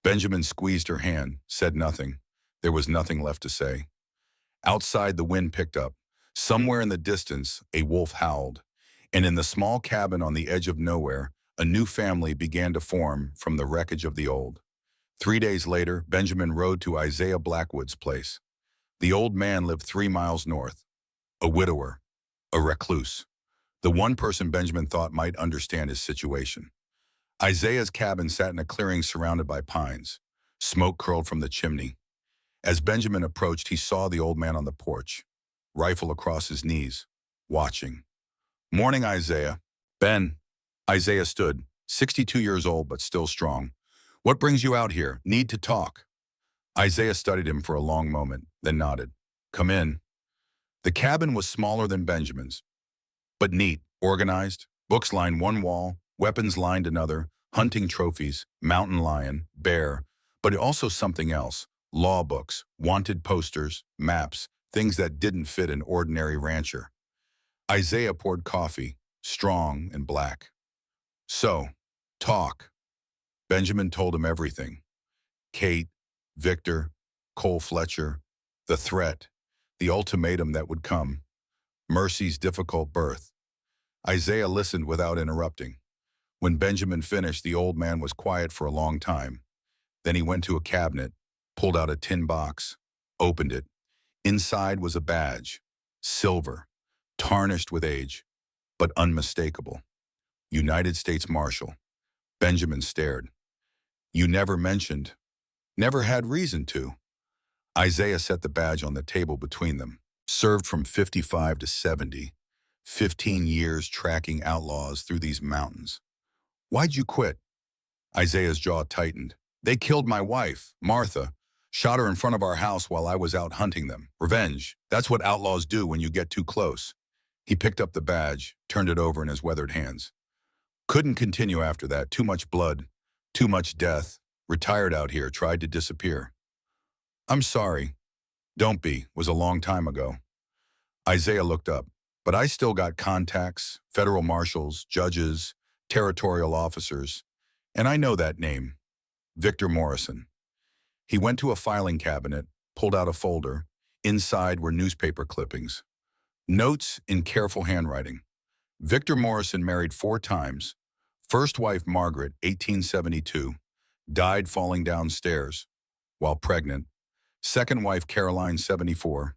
Benjamin squeezed her hand, said nothing. There was nothing left to say. Outside, the wind picked up. Somewhere in the distance, a wolf howled. And in the small cabin on the edge of nowhere, a new family began to form from the wreckage of the old. 3 days later, Benjamin rode to Isaiah Blackwood's place. The old man lived 3 miles north. A widower. A recluse. The one person Benjamin thought might understand his situation. Isaiah's cabin sat in a clearing surrounded by pines. Smoke curled from the chimney. As Benjamin approached, he saw the old man on the porch, rifle across his knees, watching. Morning, Isaiah. Ben. Isaiah stood, 62 years old but still strong. What brings you out here? Need to talk. Isaiah studied him for a long moment, then nodded. Come in. The cabin was smaller than Benjamin's, but neat, organized. Books lined one wall, weapons lined another, hunting trophies, mountain lion, bear, but also something else. Law books, wanted posters, maps, things that didn't fit an ordinary rancher. Isaiah poured coffee, strong and black. So, talk. Benjamin told him everything. Kate, Victor, Cole Fletcher, the threat, the ultimatum that would come, Mercy's difficult birth. Isaiah listened without interrupting. When Benjamin finished, the old man was quiet for a long time. Then he went to a cabinet, pulled out a tin box, opened it. Inside was a badge, silver, tarnished with age, but unmistakable. United States Marshal. Benjamin stared. You never mentioned, never had reason to. Isaiah set the badge on the table between them. Served from 55 to 70, 15 years tracking outlaws through these mountains. Why'd you quit? Isaiah's jaw tightened. They killed my wife, Martha, shot her in front of our house while I was out hunting them. Revenge. That's what outlaws do when you get too close. He picked up the badge, turned it over in his weathered hands. Couldn't continue after that. Too much blood, too much death. Retired out here, tried to disappear. I'm sorry. Don't be, was a long time ago. Isaiah looked up. But I still got contacts, federal marshals, judges, territorial officers, and I know that name, Victor Morrison. He went to a filing cabinet, pulled out a folder. Inside were newspaper clippings. Notes in careful handwriting. Victor Morrison married 4 times. First wife Margaret, 1872, died falling downstairs while pregnant. Second wife Caroline, 74,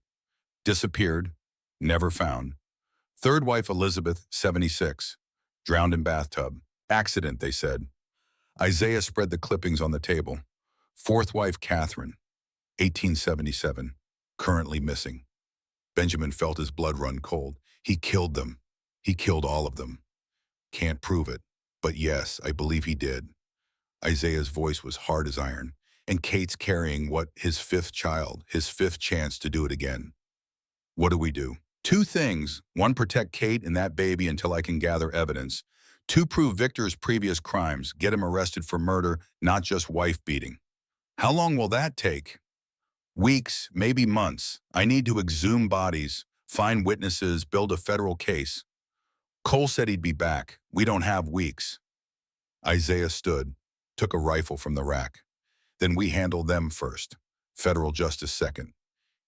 disappeared, never found. Third wife Elizabeth, 76, drowned in bathtub. Accident, they said. Isaiah spread the clippings on the table. Fourth wife Catherine, 1877, currently missing. Benjamin felt his blood run cold. He killed them. He killed all of them. Can't prove it, but yes, I believe he did. Isaiah's voice was hard as iron, and Kate's carrying his 5th child, his 5th chance to do it again. What do we do? 2 things. 1, protect Kate and that baby until I can gather evidence. 2, prove Victor's previous crimes, get him arrested for murder, not just wife beating. How long will that take? Weeks, maybe months. I need to exhume bodies, find witnesses, build a federal case. Cole said he'd be back. We don't have weeks. Isaiah stood, took a rifle from the rack. Then we handle them first. Federal justice second.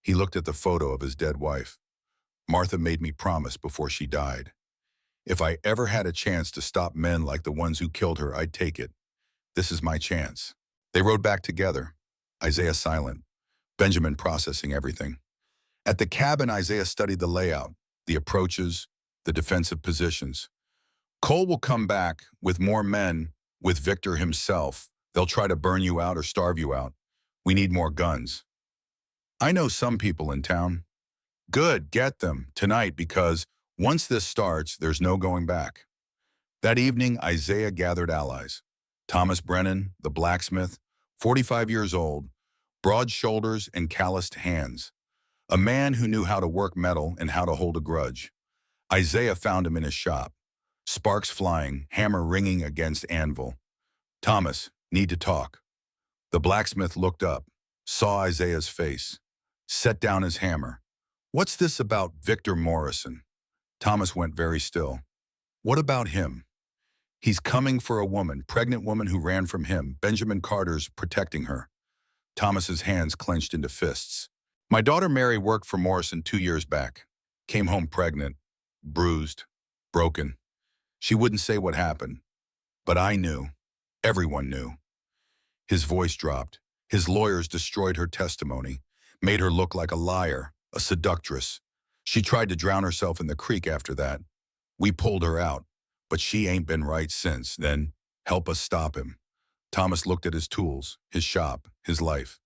He looked at the photo of his dead wife. Martha made me promise before she died. If I ever had a chance to stop men like the ones who killed her, I'd take it. This is my chance. They rode back together. Isaiah silent. Benjamin processing everything. At the cabin, Isaiah studied the layout, the approaches, the defensive positions. Cole will come back with more men, with Victor himself. They'll try to burn you out or starve you out. We need more guns. I know some people in town. Good, get them, tonight, because once this starts, there's no going back. That evening, Isaiah gathered allies. Thomas Brennan, the blacksmith, 45 years old, broad shoulders and calloused hands. A man who knew how to work metal and how to hold a grudge. Isaiah found him in his shop. Sparks flying, hammer ringing against anvil. Thomas, need to talk. The blacksmith looked up, saw Isaiah's face, set down his hammer. What's this about Victor Morrison? Thomas went very still. What about him? He's coming for a woman, pregnant woman who ran from him. Benjamin Carter's protecting her. Thomas's hands clenched into fists. My daughter Mary worked for Morrison 2 years back. Came home pregnant, bruised, broken. She wouldn't say what happened. But I knew. Everyone knew. His voice dropped. His lawyers destroyed her testimony, made her look like a liar, a seductress. She tried to drown herself in the creek after that. We pulled her out, but she ain't been right since. Then, help us stop him. Thomas looked at his tools, his shop, his life.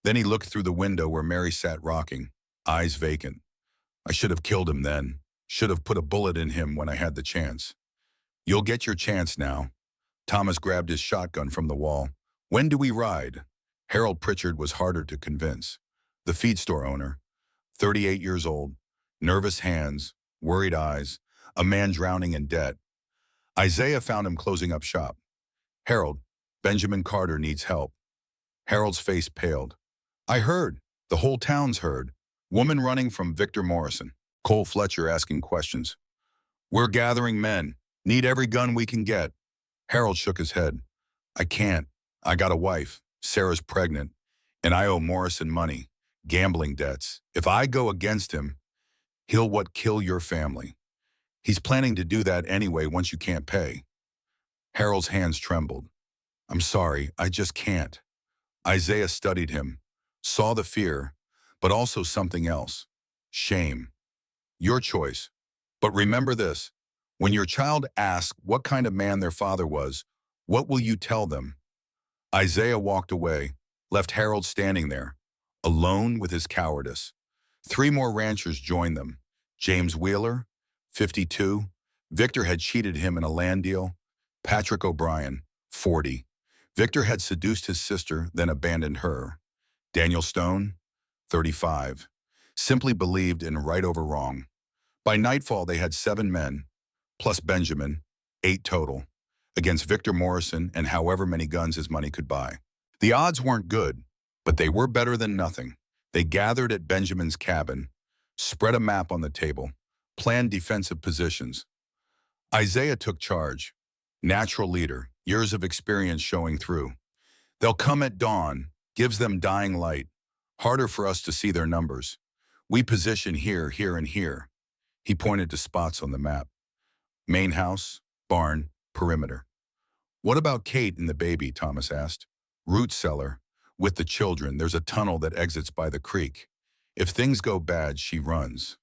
Then he looked through the window where Mary sat rocking, eyes vacant. I should have killed him then. Should have put a bullet in him when I had the chance. You'll get your chance now. Thomas grabbed his shotgun from the wall. When do we ride? Harold Pritchard was harder to convince. The feed store owner, 38 years old, nervous hands, worried eyes, a man drowning in debt. Isaiah found him closing up shop. Harold, Benjamin Carter needs help. Harold's face paled. I heard. The whole town's heard. Woman running from Victor Morrison. Cole Fletcher asking questions. We're gathering men. Need every gun we can get. Harold shook his head. I can't. I got a wife. Sarah's pregnant. And I owe Morrison money. Gambling debts. If I go against him, he'll kill your family. He's planning to do that anyway once you can't pay. Harold's hands trembled. I'm sorry, I just can't. Isaiah studied him, saw the fear, but also something else. Shame. Your choice. But remember this, when your child asks what kind of man their father was, what will you tell them? Isaiah walked away, left Harold standing there, alone with his cowardice. 3 more ranchers joined them. James Wheeler, 52. Victor had cheated him in a land deal. Patrick O'Brien, 40. Victor had seduced his sister, then abandoned her. Daniel Stone, 35. Simply believed in right over wrong. By nightfall, they had 7 men, plus Benjamin, 8 total, against Victor Morrison and however many guns his money could buy. The odds weren't good, but they were better than nothing. They gathered at Benjamin's cabin, spread a map on the table, planned defensive positions. Isaiah took charge. Natural leader, years of experience showing through. They'll come at dawn, gives them dying light. Harder for us to see their numbers. We position here, here, and here. He pointed to spots on the map. Main house, barn, perimeter. What about Kate and the baby, Thomas asked. Root cellar. With the children, there's a tunnel that exits by the creek. If things go bad, she runs.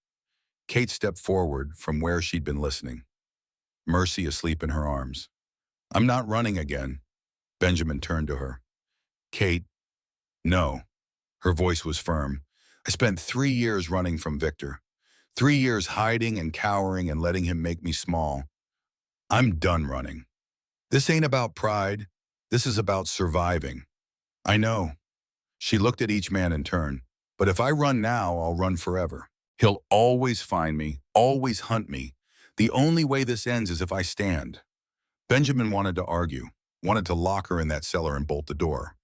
Kate stepped forward from where she'd been listening. Mercy asleep in her arms. I'm not running again. Benjamin turned to her. Kate, no. Her voice was firm. I spent 3 years running from Victor. 3 years hiding and cowering and letting him make me small. I'm done running. This ain't about pride. This is about surviving. I know. She looked at each man in turn. But if I run now, I'll run forever. He'll always find me, always hunt me. The only way this ends is if I stand. Benjamin wanted to argue, wanted to lock her in that cellar and bolt the door.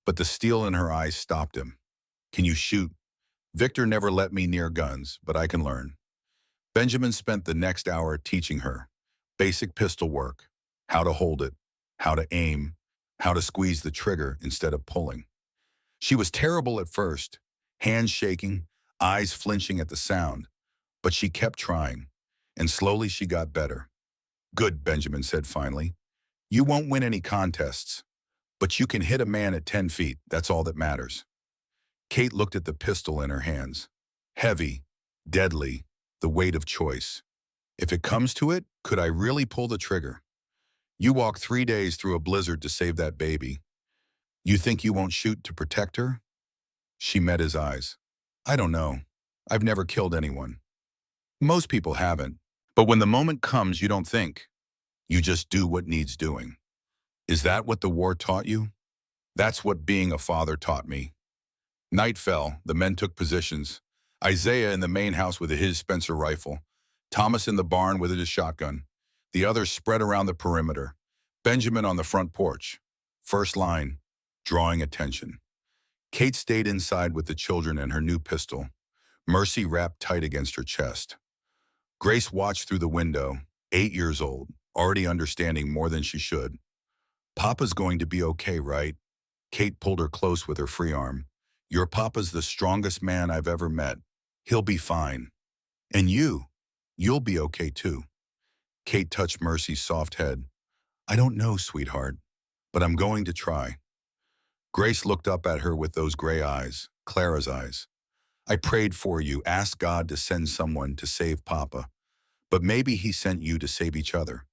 But the steel in her eyes stopped him. Can you shoot? Victor never let me near guns, but I can learn. Benjamin spent the next hour teaching her basic pistol work, how to hold it, how to aim, how to squeeze the trigger instead of pulling. She was terrible at first, hands shaking, eyes flinching at the sound, but she kept trying, and slowly she got better. Good, Benjamin said finally. You won't win any contests, but you can hit a man at 10 feet, that's all that matters. Kate looked at the pistol in her hands. Heavy, deadly, the weight of choice. If it comes to it, could I really pull the trigger? You walked 3 days through a blizzard to save that baby. You think you won't shoot to protect her? She met his eyes. I don't know. I've never killed anyone. Most people haven't. But when the moment comes, you don't think. You just do what needs doing. Is that what the war taught you? That's what being a father taught me. Night fell, the men took positions. Isaiah in the main house with his Spencer rifle. Thomas in the barn with his shotgun. The others spread around the perimeter. Benjamin on the front porch. First line, drawing attention. Kate stayed inside with the children and her new pistol. Mercy wrapped tight against her chest. Grace watched through the window, 8 years old, already understanding more than she should. Papa's going to be okay, right? Kate pulled her close with her free arm. Your papa's the strongest man I've ever met. He'll be fine. And you'll be okay too. Kate touched Mercy's soft head. I don't know, sweetheart, but I'm going to try. Grace looked up at her with those gray eyes, Clara's eyes. I prayed for you, asked God to send someone to save Papa, but maybe he sent you to save each other.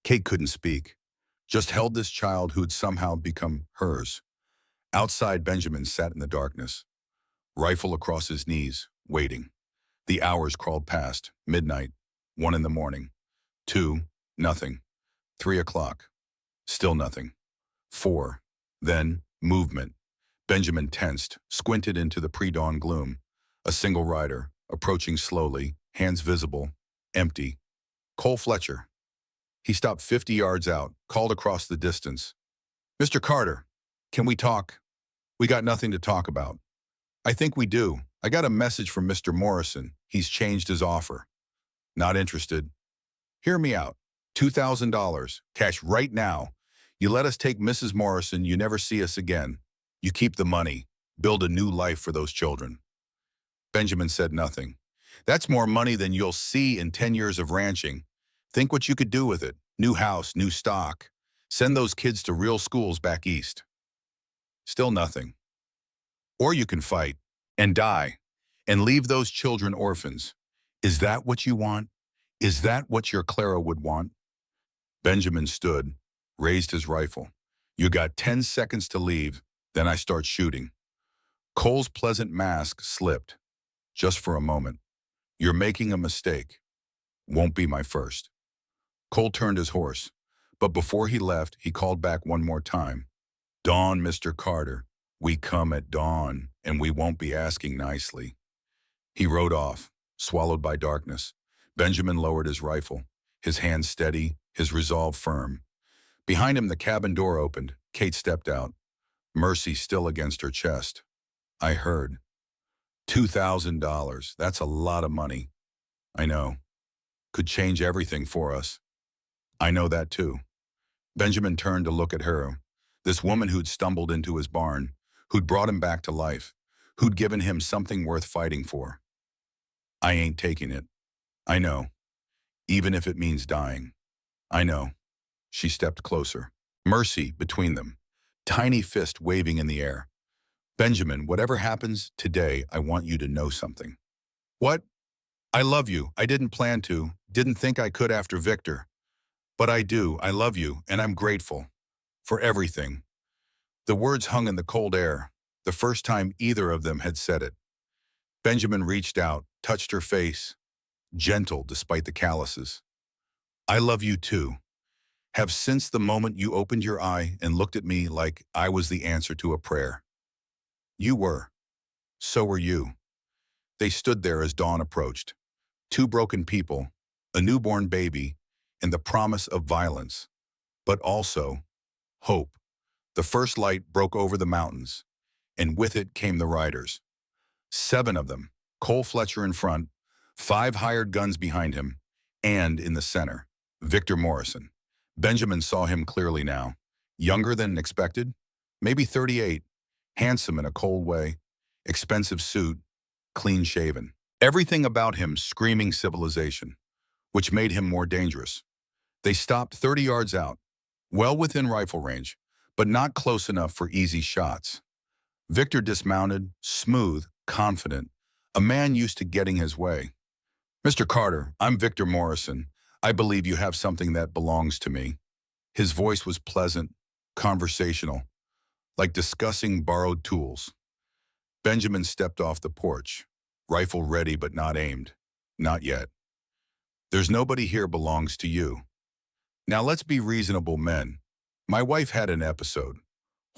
Kate couldn't speak, just held this child who'd somehow become hers. Outside, Benjamin sat in the darkness, rifle across his knees, waiting. The hours crawled past, midnight, 1 in the morning, 2, nothing, 3 o'clock, still nothing, 4, then movement. Benjamin tensed, squinted into the pre-dawn gloom. A single rider, approaching slowly, hands visible, empty. Cole Fletcher. He stopped 50 yards out, called across the distance. Mr. Carter, can we talk? We got nothing to talk about. I think we do. I got a message from Mr. Morrison. He's changed his offer. Not interested. Hear me out. $2,000, cash right now. You let us take Mrs. Morrison, you never see us again. You keep the money. Build a new life for those children. Benjamin said nothing. That's more money than you'll see in 10 years of ranching. Think what you could do with it. New house, new stock. Send those kids to real schools back east. Still nothing. Or you can fight and die and leave those children orphans. Is that what you want? Is that what your Clara would want? Benjamin stood, raised his rifle. You got 10 seconds to leave, then I start shooting. Cole's pleasant mask slipped, just for a moment. You're making a mistake. Won't be my first. Cole turned his horse, but before he left, he called back one more time. Dawn, Mr. Carter. We come at dawn, and we won't be asking nicely. He rode off, swallowed by darkness. Benjamin lowered his rifle, his hand steady, his resolve firm. Behind him, the cabin door opened. Kate stepped out, Mercy still against her chest. I heard. $2,000. That's a lot of money. I know. Could change everything for us. I know that too. Benjamin turned to look at her, this woman who'd stumbled into his barn, who'd brought him back to life, who'd given him something worth fighting for. I ain't taking it. I know. Even if it means dying. I know. She stepped closer. Mercy between them, tiny fist waving in the air. Benjamin, whatever happens today, I want you to know something. What? I love you. I didn't plan to, didn't think I could after Victor. But I do. I love you, and I'm grateful. For everything. The words hung in the cold air, the first time either of them had said it. Benjamin reached out, touched her face, gentle despite the calluses. I love you too. Have since the moment you opened your eye and looked at me like I was the answer to a prayer. You were. So were you. They stood there as dawn approached. 2 broken people, a newborn baby, and the promise of violence. But also, hope. The first light broke over the mountains, and with it came the riders. 7 of them, Cole Fletcher in front, 5 hired guns behind him, and in the center, Victor Morrison. Benjamin saw him clearly now. Younger than expected, maybe 38, handsome in a cold way, expensive suit, clean-shaven. Everything about him screaming civilization, which made him more dangerous. They stopped 30 yards out, well within rifle range, but not close enough for easy shots. Victor dismounted, smooth, confident, a man used to getting his way. "Mr. Carter, I'm Victor Morrison. I believe you have something that belongs to me." His voice was pleasant, conversational, like discussing borrowed tools. Benjamin stepped off the porch, rifle ready but not aimed. "Not yet. There's nobody here belongs to you. Now let's be reasonable men. My wife had an episode.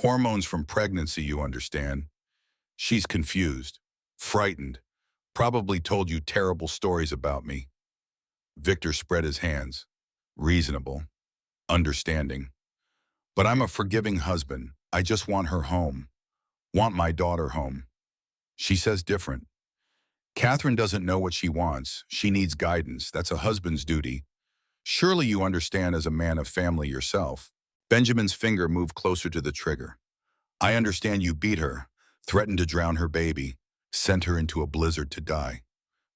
Hormones from pregnancy, you understand. She's confused, frightened, probably told you terrible stories about me." Victor spread his hands. "Reasonable, understanding. But I'm a forgiving husband. I just want her home. Want my daughter home." She says different. "Catherine doesn't know what she wants. She needs guidance. That's a husband's duty. Surely you understand as a man of family yourself." Benjamin's finger moved closer to the trigger. "I understand you beat her, threatened to drown her baby, sent her into a blizzard to die."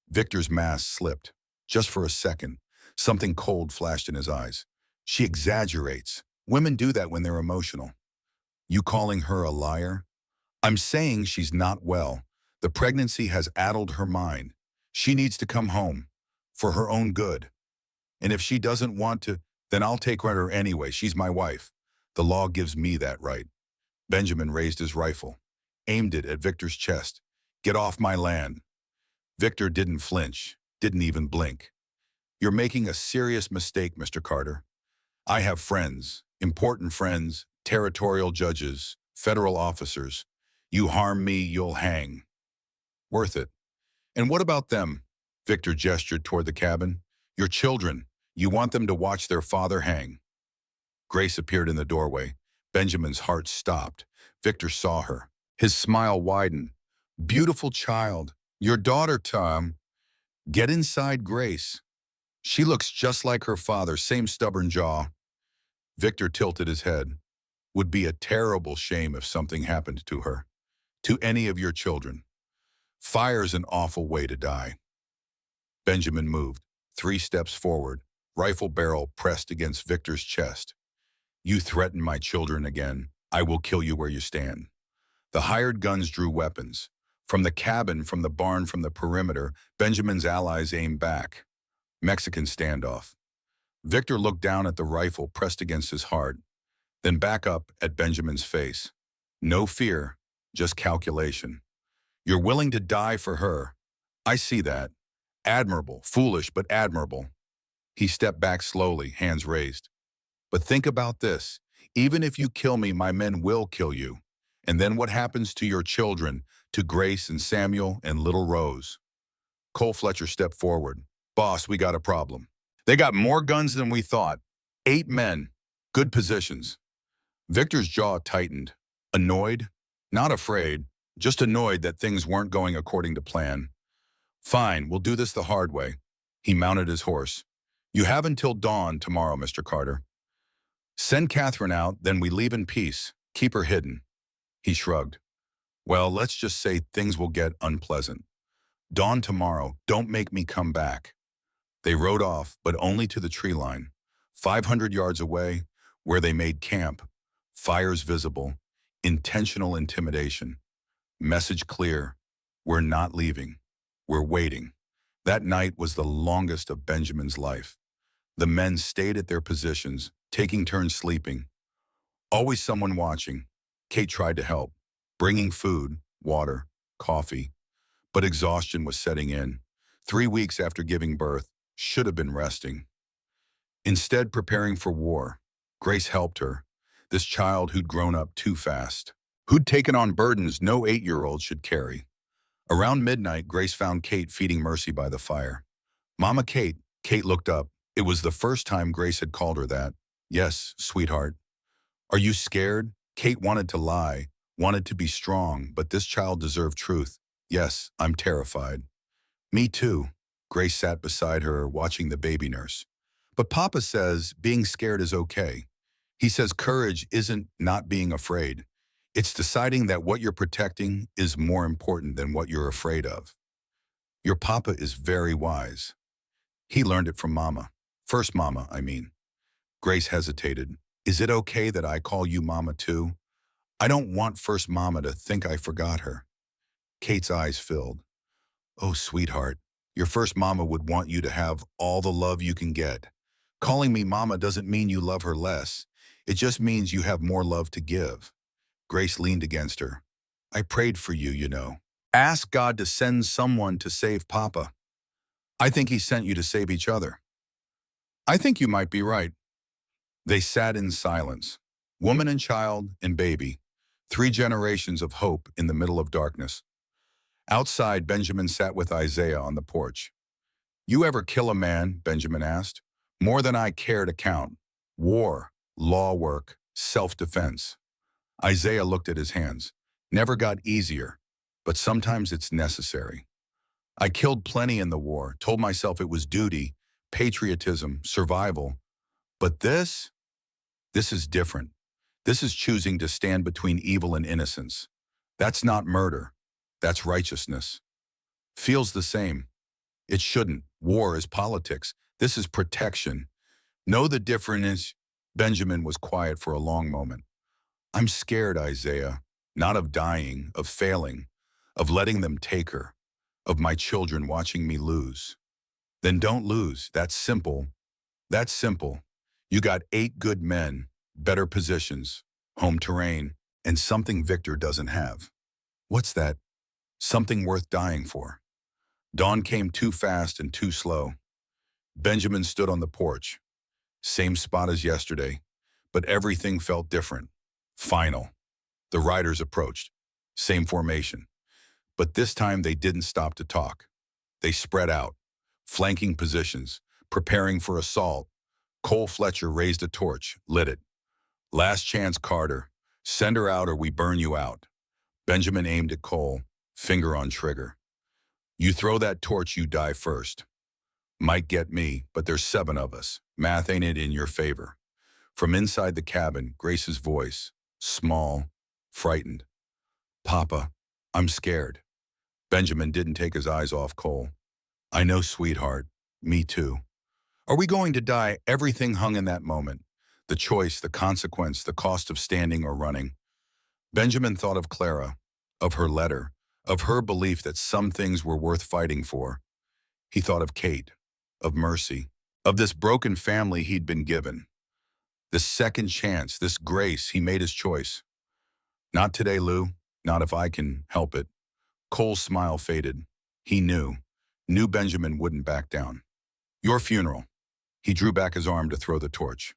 Victor's mask slipped. Just for a second, something cold flashed in his eyes. "She exaggerates. Women do that when they're emotional." "You calling her a liar?" "I'm saying she's not well. The pregnancy has addled her mind. She needs to come home, for her own good. And if she doesn't want to, then I'll take her anyway. She's my wife. The law gives me that right." Benjamin raised his rifle, aimed it at Victor's chest. "Get off my land." Victor didn't flinch, didn't even blink. "You're making a serious mistake, Mr. Carter. I have friends, important friends, territorial judges, federal officers. You harm me, you'll hang. Worth it. And what about them?" Victor gestured toward the cabin. "Your children. You want them to watch their father hang." Grace appeared in the doorway. Benjamin's heart stopped. Victor saw her. His smile widened. "Beautiful child. Your daughter, Tom. Get inside Grace. She looks just like her father, same stubborn jaw." Victor tilted his head. "Would be a terrible shame if something happened to her. To any of your children. Fire's an awful way to die." Benjamin moved, 3 steps forward, rifle barrel pressed against Victor's chest. "You threaten my children again, I will kill you where you stand." The hired guns drew weapons. From the cabin, from the barn, from the perimeter, Benjamin's allies aimed back. Mexican standoff. Victor looked down at the rifle pressed against his heart, then back up at Benjamin's face. No fear, just calculation. "You're willing to die for her. I see that. Admirable, foolish, but admirable." He stepped back slowly, hands raised. "But think about this. Even if you kill me, my men will kill you. And then what happens to your children, to Grace and Samuel and little Rose?" Cole Fletcher stepped forward. "Boss, we got a problem. They got more guns than we thought. 8 men. Good positions." Victor's jaw tightened. Annoyed? Not afraid. Just annoyed that things weren't going according to plan. "Fine, we'll do this the hard way." He mounted his horse. "You have until dawn tomorrow, Mr. Carter. Send Catherine out, then we leave in peace. Keep her hidden." He shrugged. "Well, let's just say things will get unpleasant. Dawn tomorrow, don't make me come back." They rode off, but only to the tree line. 500 yards away, where they made camp. Fires visible. Intentional intimidation. Message clear. We're not leaving. We're waiting. That night was the longest of Benjamin's life. The men stayed at their positions, taking turns sleeping. Always someone watching. Kate tried to help, bringing food, water, coffee. But exhaustion was setting in. 3 weeks after giving birth, should have been resting. Instead, preparing for war. Grace helped her, this child who'd grown up too fast, who'd taken on burdens no 8-year-old should carry. Around midnight, Grace found Kate feeding Mercy by the fire. "Mama Kate." Kate looked up. It was the first time Grace had called her that. "Yes, sweetheart." "Are you scared?" Kate wanted to lie, wanted to be strong, but this child deserved truth. Yes, I'm terrified. Me too. Grace sat beside her, watching the baby nurse. But Papa says being scared is okay. He says courage isn't not being afraid. It's deciding that what you're protecting is more important than what you're afraid of. Your Papa is very wise. He learned it from Mama. First Mama, I mean. Grace hesitated. Is it okay that I call you Mama too? I don't want First Mama to think I forgot her. Kate's eyes filled. Oh, sweetheart, your first mama would want you to have all the love you can get. Calling me mama doesn't mean you love her less. It just means you have more love to give. Grace leaned against her. I prayed for you, you know. Ask God to send someone to save Papa. I think he sent you to save each other. I think you might be right. They sat in silence. Woman and child and baby. 3 generations of hope in the middle of darkness. Outside, Benjamin sat with Isaiah on the porch. You ever kill a man, Benjamin asked. More than I care to count. War, law work, self-defense. Isaiah looked at his hands. Never got easier, but sometimes it's necessary. I killed plenty in the war, told myself it was duty, patriotism, survival. But this is different. This is choosing to stand between evil and innocence. That's not murder. That's righteousness. Feels the same. It shouldn't. War is politics. This is protection. Know the difference. Benjamin was quiet for a long moment. I'm scared, Isaiah. Not of dying, of failing, of letting them take her, of my children watching me lose. Then don't lose. That's simple. That's simple. You got 8 good men, better positions, home terrain, and something Victor doesn't have. What's that? Something worth dying for. Dawn came too fast and too slow. Benjamin stood on the porch. Same spot as yesterday, but everything felt different. Final. The riders approached. Same formation. But this time they didn't stop to talk. They spread out, flanking positions, preparing for assault. Cole Fletcher raised a torch, lit it. Last chance, Carter. Send her out or we burn you out. Benjamin aimed at Cole, finger on trigger. You throw that torch, you die first. Might get me, but there's 7 of us. Math ain't it in your favor. From inside the cabin, Grace's voice, small, frightened. Papa, I'm scared. Benjamin didn't take his eyes off Cole. I know, sweetheart. Me too. Are we going to die? Everything hung in that moment. The choice, the consequence, the cost of standing or running. Benjamin thought of Clara, of her letter, of her belief that some things were worth fighting for. He thought of Kate, of Mercy, of this broken family he'd been given. This second chance, this grace, he made his choice. Not today, Lou. Not if I can help it. Cole's smile faded. He knew Benjamin wouldn't back down. Your funeral. He drew back his arm to throw the torch.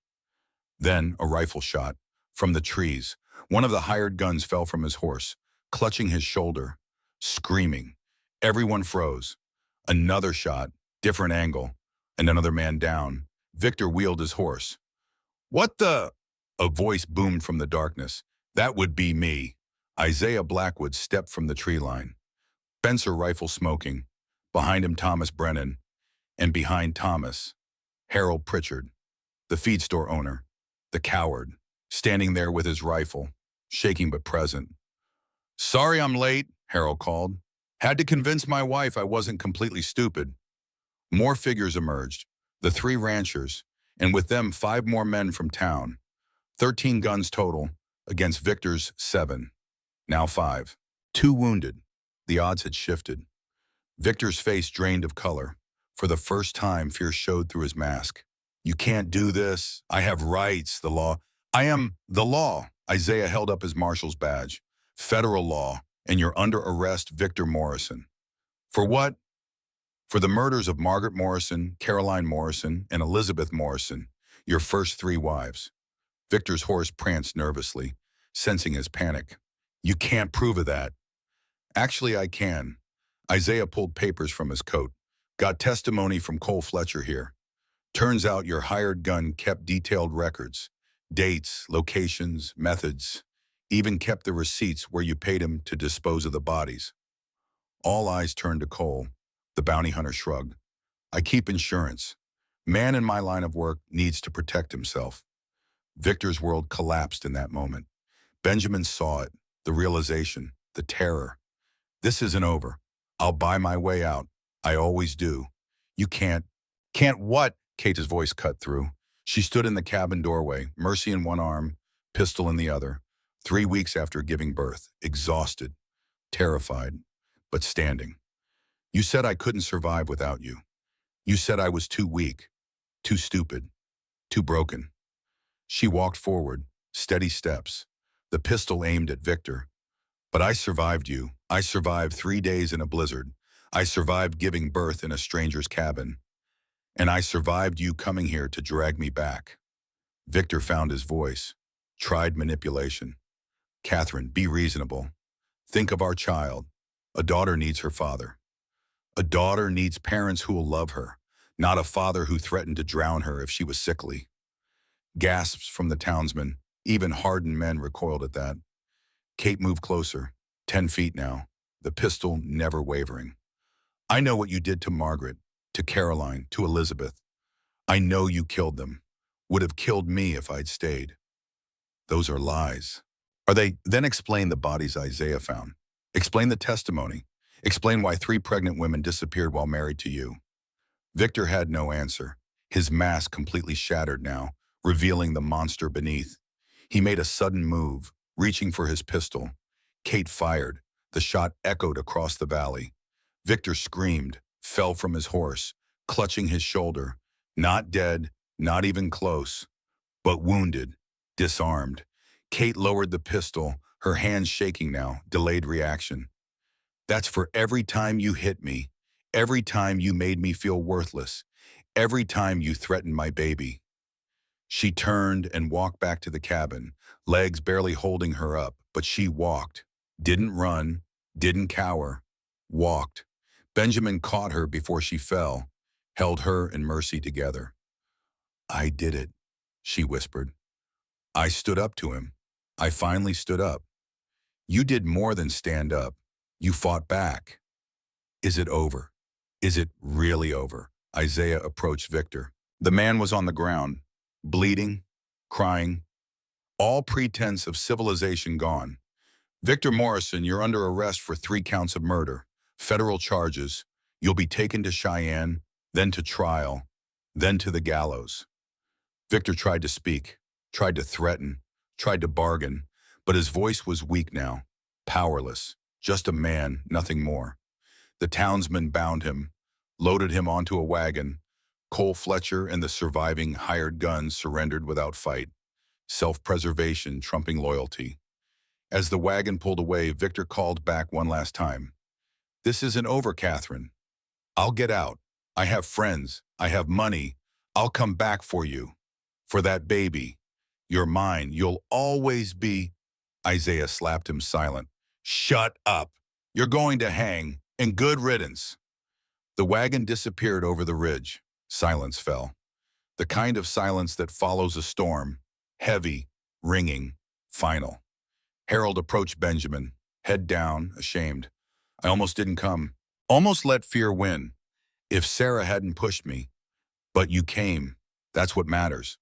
Then a rifle shot. From the trees, one of the hired guns fell from his horse, clutching his shoulder, screaming. Everyone froze. Another shot, different angle, and another man down. Victor wheeled his horse. What the? A voice boomed from the darkness. That would be me. Isaiah Blackwood stepped from the tree line. Spencer rifle smoking. Behind him Thomas Brennan. And behind Thomas, Harold Pritchard, the feed store owner, the coward, standing there with his rifle, shaking but present. Sorry I'm late, Harold called. Had to convince my wife I wasn't completely stupid. More figures emerged, the 3 ranchers, and with them 5 more men from town. 13 guns total, against Victor's 7. Now 5. 2 wounded. The odds had shifted. Victor's face drained of color. For the first time, fear showed through his mask. You can't do this. I have rights, the law. I am the law. Isaiah held up his marshal's badge. Federal law, and you're under arrest, Victor Morrison. For what? For the murders of Margaret Morrison, Caroline Morrison, and Elizabeth Morrison, your first 3 wives. Victor's horse pranced nervously, sensing his panic. You can't prove of that. Actually, I can. Isaiah pulled papers from his coat. Got testimony from Cole Fletcher here. Turns out your hired gun kept detailed records. Dates, locations, methods. Even kept the receipts where you paid him to dispose of the bodies. All eyes turned to Cole. The bounty hunter shrugged. I keep insurance. Man in my line of work needs to protect himself. Victor's world collapsed in that moment. Benjamin saw it, the realization, the terror. This isn't over. I'll buy my way out. I always do. You can't. Can't what? Kate's voice cut through. She stood in the cabin doorway, Mercy in one arm, pistol in the other, 3 weeks after giving birth, exhausted, terrified, but standing. You said I couldn't survive without you. You said I was too weak, too stupid, too broken. She walked forward, steady steps, the pistol aimed at Victor. But I survived you. I survived 3 days in a blizzard. I survived giving birth in a stranger's cabin. And I survived you coming here to drag me back. Victor found his voice, tried manipulation. Catherine, be reasonable. Think of our child. A daughter needs her father. A daughter needs parents who will love her, not a father who threatened to drown her if she was sickly. Gasps from the townsmen. Even hardened men recoiled at that. Kate moved closer, 10 feet now, the pistol never wavering. I know what you did to Margaret, to Caroline, to Elizabeth. I know you killed them. Would have killed me if I'd stayed. Those are lies. Are they? Then explain the bodies Isaiah found. Explain the testimony. Explain why 3 pregnant women disappeared while married to you. Victor had no answer. His mask completely shattered now, revealing the monster beneath. He made a sudden move, reaching for his pistol. Kate fired. The shot echoed across the valley. Victor screamed, fell from his horse, clutching his shoulder. Not dead, not even close, but wounded, disarmed. Kate lowered the pistol, her hands shaking now, delayed reaction. That's for every time you hit me, every time you made me feel worthless, every time you threatened my baby. She turned and walked back to the cabin, legs barely holding her up, but she walked. Didn't run, didn't cower, walked. Benjamin caught her before she fell, held her and Mercy together. I did it, she whispered. I stood up to him. I finally stood up. You did more than stand up. You fought back. Is it over? Is it really over? Isaiah approached Victor. The man was on the ground, bleeding, crying, all pretense of civilization gone. Victor Morrison, you're under arrest for 3 counts of murder, federal charges. You'll be taken to Cheyenne, then to trial, then to the gallows. Victor tried to speak, tried to threaten, tried to bargain, but his voice was weak now, powerless, just a man, nothing more. The townsmen bound him, loaded him onto a wagon. Cole Fletcher and the surviving hired guns surrendered without fight, self-preservation trumping loyalty. As the wagon pulled away, Victor called back one last time. This isn't over, Catherine. I'll get out. I have friends. I have money. I'll come back for you. For that baby. You're mine. You'll always be. Isaiah slapped him silent. Shut up. You're going to hang, and good riddance. The wagon disappeared over the ridge. Silence fell. The kind of silence that follows a storm. Heavy, ringing, final. Harold approached Benjamin, head down, ashamed. I almost didn't come. Almost let fear win. If Sarah hadn't pushed me. But you came. That's what matters.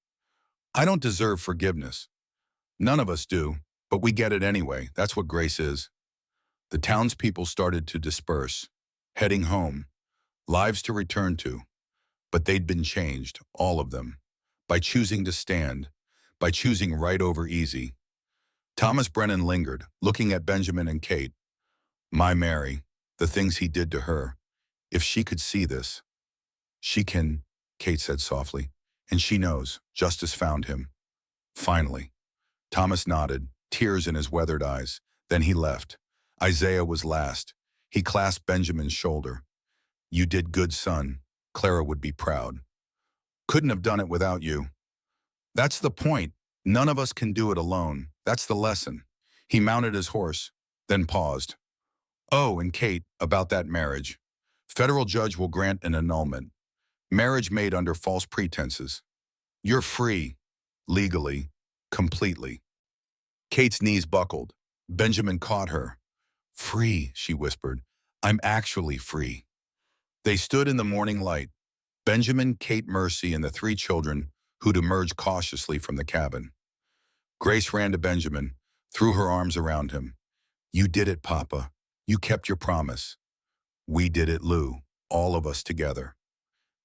I don't deserve forgiveness. None of us do, but we get it anyway. That's what grace is. The townspeople started to disperse, heading home, lives to return to. But they'd been changed, all of them, by choosing to stand, by choosing right over easy. Thomas Brennan lingered, looking at Benjamin and Kate. My Mary, the things he did to her. If she could see this. She can, Kate said softly, and she knows. Justice found him. Finally. Thomas nodded, tears in his weathered eyes. Then he left. Isaiah was last. He clasped Benjamin's shoulder. You did good, son. Clara would be proud. Couldn't have done it without you. That's the point. None of us can do it alone. That's the lesson. He mounted his horse, then paused. Oh, and Kate, about that marriage. Federal judge will grant an annulment. Marriage made under false pretenses. You're free, legally, completely. Kate's knees buckled. Benjamin caught her. Free, she whispered. I'm actually free. They stood in the morning light, Benjamin, Kate, Mercy, and the three children who'd emerged cautiously from the cabin. Grace ran to Benjamin, threw her arms around him. You did it, Papa. You kept your promise. We did it, Lou, all of us together.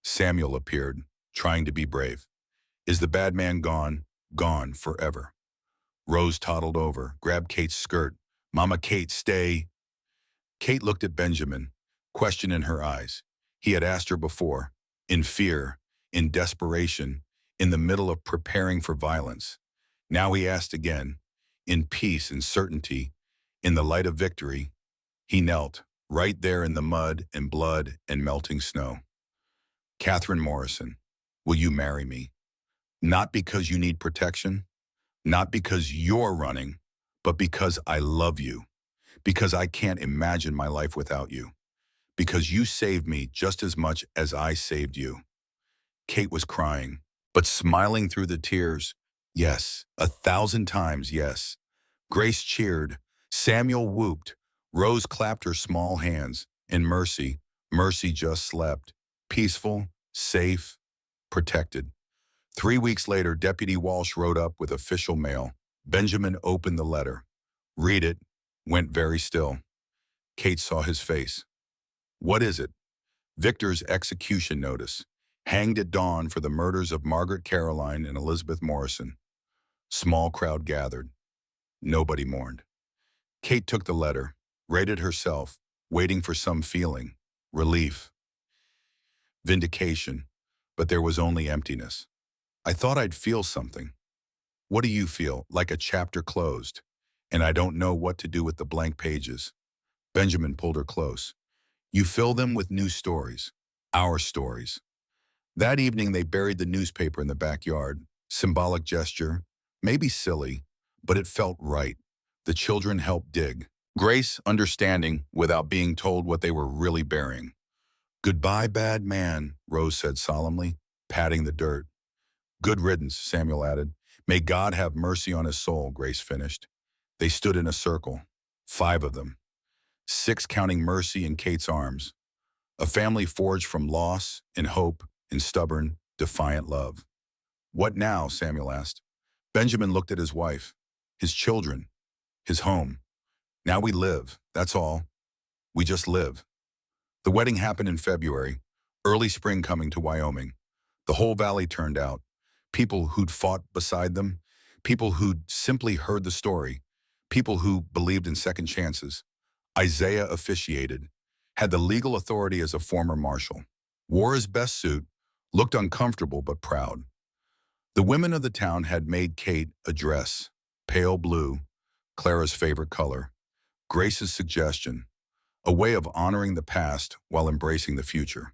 Samuel appeared, trying to be brave. Is the bad man gone? Gone forever. Rose toddled over, grabbed Kate's skirt. Mama Kate, stay. Kate looked at Benjamin, question in her eyes. He had asked her before, in fear, in desperation, in the middle of preparing for violence. Now he asked again, in peace and certainty, in the light of victory. He knelt, right there in the mud and blood and melting snow. Catherine Morrison, will you marry me? Not because you need protection, not because you're running, but because I love you, because I can't imagine my life without you, because you saved me just as much as I saved you. Kate was crying, but smiling through the tears. Yes, 1,000 times yes. Grace cheered. Samuel whooped. Rose clapped her small hands. And Mercy just slept. Peaceful, safe, protected. 3 weeks later, Deputy Walsh rode up with official mail. Benjamin opened the letter. Read it. Went very still. Kate saw his face. What is it? Victor's execution notice. Hanged at dawn for the murders of Margaret Caroline and Elizabeth Morrison. Small crowd gathered. Nobody mourned. Kate took the letter, read it herself, waiting for some feeling. Relief. Vindication. But there was only emptiness. I thought I'd feel something. What do you feel? Like a chapter closed. And I don't know what to do with the blank pages. Benjamin pulled her close. You fill them with new stories. Our stories. That evening they buried the newspaper in the backyard. Symbolic gesture. Maybe silly, but it felt right. The children helped dig. Grace understanding without being told what they were really burying. Goodbye, bad man, Rose said solemnly, patting the dirt. Good riddance, Samuel added. May God have mercy on his soul, Grace finished. They stood in a circle, 5 of them, 6 counting Mercy in Kate's arms. A family forged from loss and hope and stubborn, defiant love. What now? Samuel asked. Benjamin looked at his wife, his children, his home. Now we live, that's all. We just live. The wedding happened in February, early spring coming to Wyoming. The whole valley turned out. People who'd fought beside them, people who'd simply heard the story, people who believed in second chances. Isaiah officiated, had the legal authority as a former marshal, wore his best suit, looked uncomfortable but proud. The women of the town had made Kate a dress, pale blue, Clara's favorite color. Grace's suggestion, a way of honoring the past while embracing the future.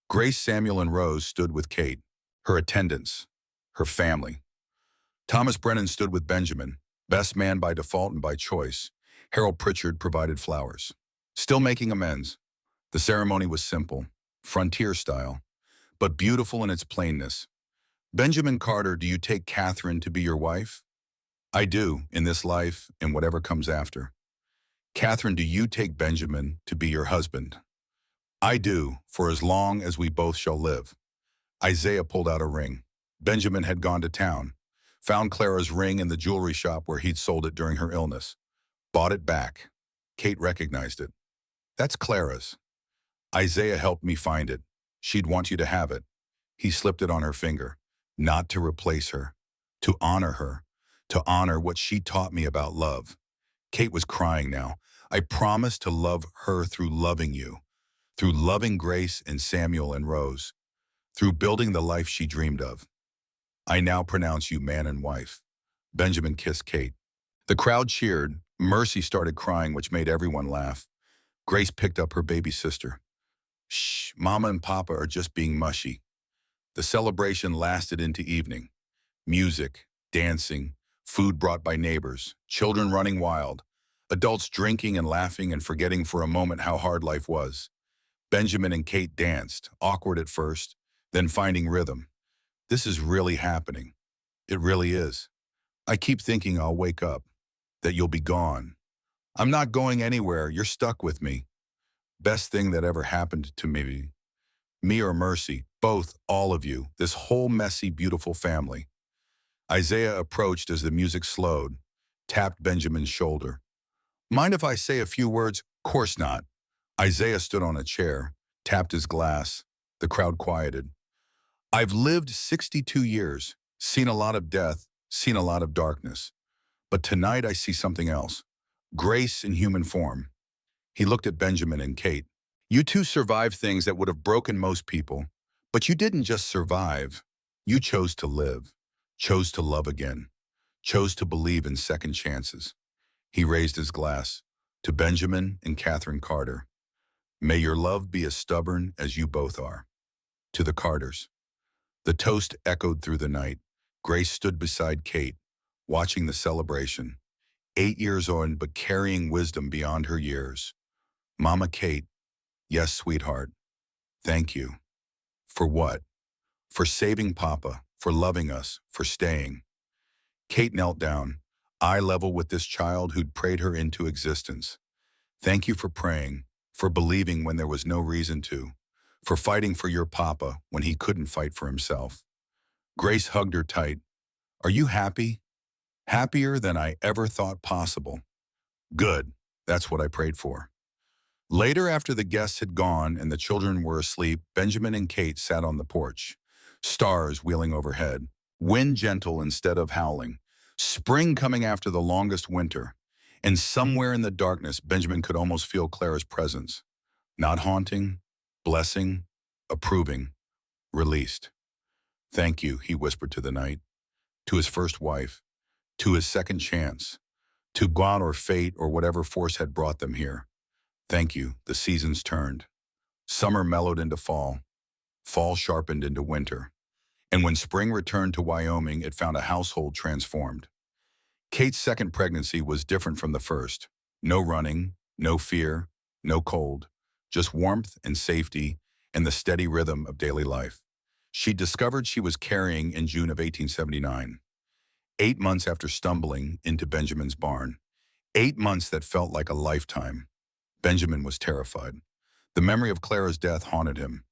Grace, Samuel, and Rose stood with Kate, her attendants, her family. Thomas Brennan stood with Benjamin, best man by default and by choice. Harold Pritchard provided flowers. Still making amends. The ceremony was simple, frontier style, but beautiful in its plainness. Benjamin Carter, do you take Catherine to be your wife? I do, in this life and whatever comes after. Catherine, do you take Benjamin to be your husband? I do, for as long as we both shall live. Isaiah pulled out a ring. Benjamin had gone to town, found Clara's ring in the jewelry shop where he'd sold it during her illness. Bought it back. Kate recognized it. That's Clara's. Isaiah helped me find it. She'd want you to have it. He slipped it on her finger. Not to replace her. To honor what she taught me about love. Kate was crying now. I promised to love her through loving you. Through loving Grace and Samuel and Rose. Through building the life she dreamed of. I now pronounce you man and wife. Benjamin kissed Kate. The crowd cheered. Mercy started crying, which made everyone laugh. Grace picked up her baby sister. Shh, Mama and Papa are just being mushy. The celebration lasted into evening. Music, dancing, food brought by neighbors, children running wild, adults drinking and laughing and forgetting for a moment how hard life was. Benjamin and Kate danced, awkward at first, then finding rhythm. This is really happening. It really is. I keep thinking I'll wake up, that you'll be gone. I'm not going anywhere, you're stuck with me. Best thing that ever happened to me. Me or Mercy, both, all of you, this whole messy, beautiful family. Isaiah approached as the music slowed, tapped Benjamin's shoulder. Mind if I say a few words? Course not. Isaiah stood on a chair, tapped his glass. The crowd quieted. I've lived 62 years, seen a lot of death, seen a lot of darkness. But tonight I see something else. Grace in human form. He looked at Benjamin and Kate. You two survived things that would have broken most people, but you didn't just survive. You chose to live, chose to love again, chose to believe in second chances. He raised his glass to Benjamin and Catherine Carter. May your love be as stubborn as you both are. To the Carters. The toast echoed through the night. Grace stood beside Kate, watching the celebration. 8 years on, but carrying wisdom beyond her years. Mama Kate, yes, sweetheart. Thank you. For what? For saving Papa, for loving us, for staying. Kate knelt down, eye level with this child who'd prayed her into existence. Thank you for praying, for believing when there was no reason to, for fighting for your Papa when he couldn't fight for himself. Grace hugged her tight. Are you happy? Happier than I ever thought possible. Good. That's what I prayed for. Later, after the guests had gone and the children were asleep, Benjamin and Kate sat on the porch. Stars wheeling overhead, wind gentle instead of howling, spring coming after the longest winter. And somewhere in the darkness, Benjamin could almost feel Clara's presence. Not haunting, blessing, approving, released. Thank you, he whispered to the night, to his first wife, to his second chance, to God or fate or whatever force had brought them here. Thank you, the seasons turned. Summer mellowed into fall. Fall sharpened into winter. And when spring returned to Wyoming, it found a household transformed. Kate's second pregnancy was different from the first. No running, no fear, no cold, just warmth and safety and the steady rhythm of daily life. She discovered she was carrying in June of 1879. 8 months after stumbling into Benjamin's barn. 8 months that felt like a lifetime. Benjamin was terrified. The memory of Clara's death haunted him.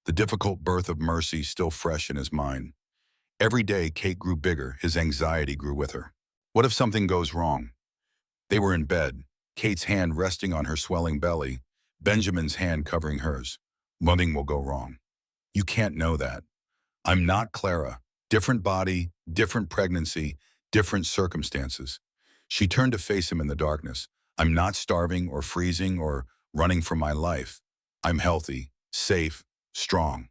The difficult birth of Mercy still fresh in his mind. Every day, Kate grew bigger. His anxiety grew with her. What if something goes wrong? They were in bed, Kate's hand resting on her swelling belly, Benjamin's hand covering hers. Nothing will go wrong. You can't know that. I'm not Clara. Different body, different pregnancy, different circumstances. She turned to face him in the darkness. I'm not starving or freezing or running for my life. I'm healthy, safe, strong.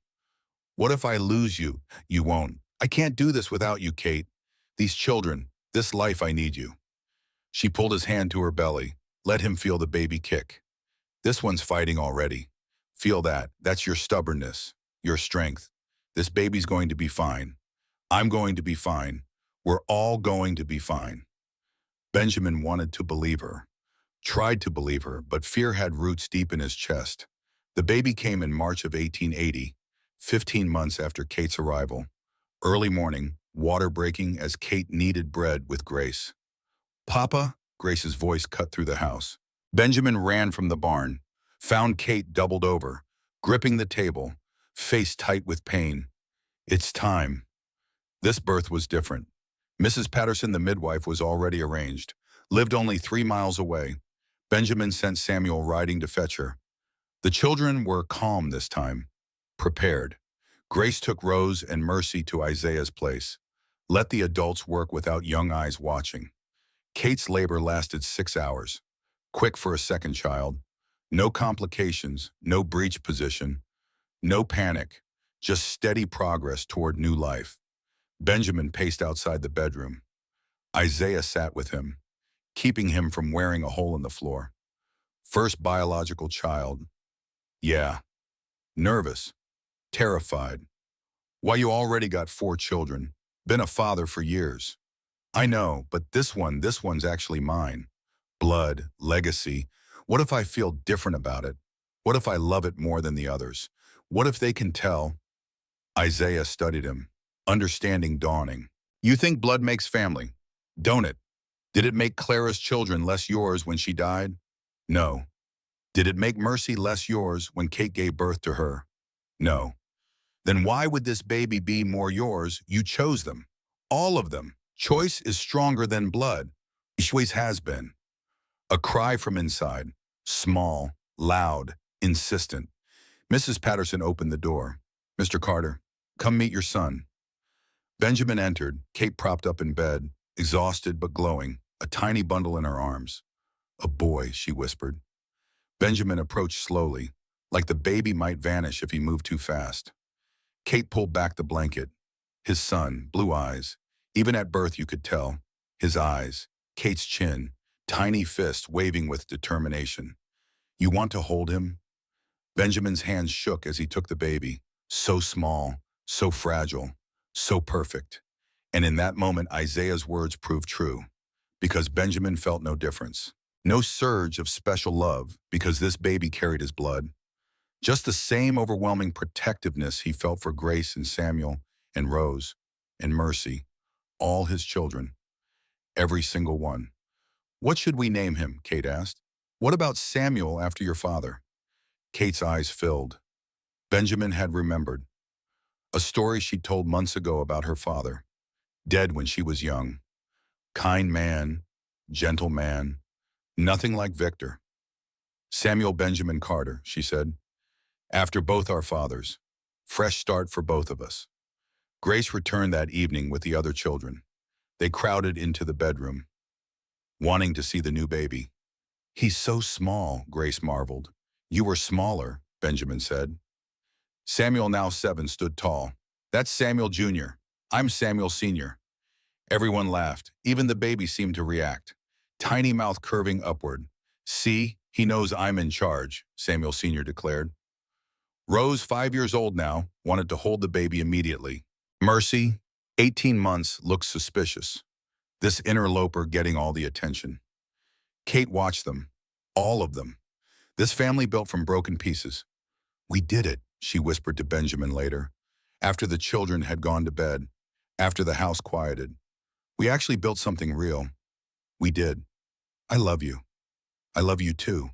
What if I lose you? You won't. I can't do this without you, Kate. These children, this life, I need you. She pulled his hand to her belly. Let him feel the baby kick. This one's fighting already. Feel that. That's your stubbornness, your strength. This baby's going to be fine. I'm going to be fine. We're all going to be fine. Benjamin wanted to believe her, tried to believe her, but fear had roots deep in his chest. The baby came in March of 1880, 15 months after Kate's arrival. Early morning, water breaking as Kate kneaded bread with Grace. Papa, Grace's voice cut through the house. Benjamin ran from the barn, found Kate doubled over, gripping the table, face tight with pain. It's time. This birth was different. Mrs. Patterson, the midwife, was already arranged, lived only 3 miles away. Benjamin sent Samuel riding to fetch her. The children were calm this time, prepared. Grace took Rose and Mercy to Isaiah's place. Let the adults work without young eyes watching. Kate's labor lasted 6 hours. Quick for a second child. No complications, no breech position, no panic, just steady progress toward new life. Benjamin paced outside the bedroom. Isaiah sat with him, keeping him from wearing a hole in the floor. First biological child. Yeah. Nervous. Terrified. Why, you already got 4 children. Been a father for years. I know, but this one's actually mine. Blood, legacy. What if I feel different about it? What if I love it more than the others? What if they can tell? Isaiah studied him, understanding dawning. You think blood makes family, don't it? Did it make Clara's children less yours when she died? No. Did it make Mercy less yours when Kate gave birth to her? No. Then why would this baby be more yours? You chose them. All of them. Choice is stronger than blood. It always has been. A cry from inside. Small, loud, insistent. Mrs. Patterson opened the door. Mr. Carter, come meet your son. Benjamin entered, Kate propped up in bed, exhausted but glowing, a tiny bundle in her arms. A boy, she whispered. Benjamin approached slowly, like the baby might vanish if he moved too fast. Kate pulled back the blanket. His son, blue eyes. Even at birth you could tell. His eyes, Kate's chin, tiny fist waving with determination. You want to hold him? Benjamin's hands shook as he took the baby. So small, so fragile, so perfect. And in that moment, Isaiah's words proved true, because Benjamin felt no difference. No surge of special love, because this baby carried his blood. Just the same overwhelming protectiveness he felt for Grace and Samuel and Rose and Mercy, all his children, every single one. What should we name him? Kate asked. What about Samuel after your father? Kate's eyes filled. Benjamin had remembered. A story she'd told months ago about her father, dead when she was young. Kind man, gentle man, nothing like Victor. Samuel Benjamin Carter, she said. After both our fathers. Fresh start for both of us. Grace returned that evening with the other children. They crowded into the bedroom, wanting to see the new baby. He's so small, Grace marveled. You were smaller, Benjamin said. Samuel, now 7, stood tall. That's Samuel Jr. I'm Samuel Sr. Everyone laughed. Even the baby seemed to react. Tiny mouth curving upward. See, he knows I'm in charge, Samuel Sr. declared. Rose, 5 years old now, wanted to hold the baby immediately. Mercy, 18 months, looked suspicious. This interloper getting all the attention. Kate watched them. All of them. This family built from broken pieces. We did it, she whispered to Benjamin later, after the children had gone to bed, after the house quieted. We actually built something real. We did. I love you. I love you too.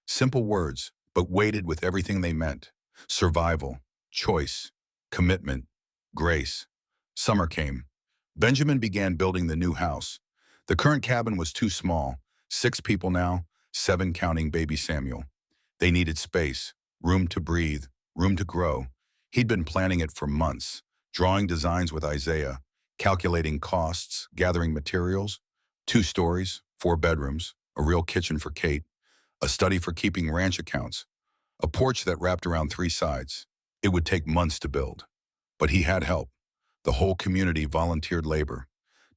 Simple words, but weighted with everything they meant. Survival, choice, commitment, grace. Summer came. Benjamin began building the new house. The current cabin was too small. 6 people now, 7 counting baby Samuel. They needed space, room to breathe, room to grow. He'd been planning it for months, drawing designs with Isaiah, calculating costs, gathering materials. 2 stories, 4 bedrooms, a real kitchen for Kate, a study for keeping ranch accounts, a porch that wrapped around 3 sides. It would take months to build. But he had help. The whole community volunteered labor.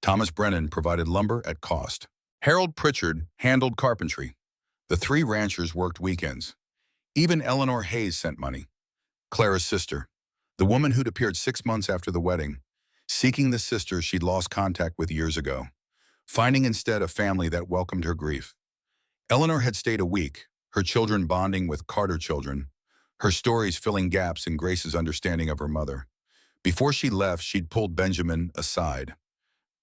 Thomas Brennan provided lumber at cost. Harold Pritchard handled carpentry. The 3 ranchers worked weekends. Even Eleanor Hayes sent money. Clara's sister, the woman who'd appeared 6 months after the wedding, seeking the sister she'd lost contact with years ago, finding instead a family that welcomed her grief. Eleanor had stayed a week, her children bonding with Carter children, her stories filling gaps in Grace's understanding of her mother. Before she left, she'd pulled Benjamin aside.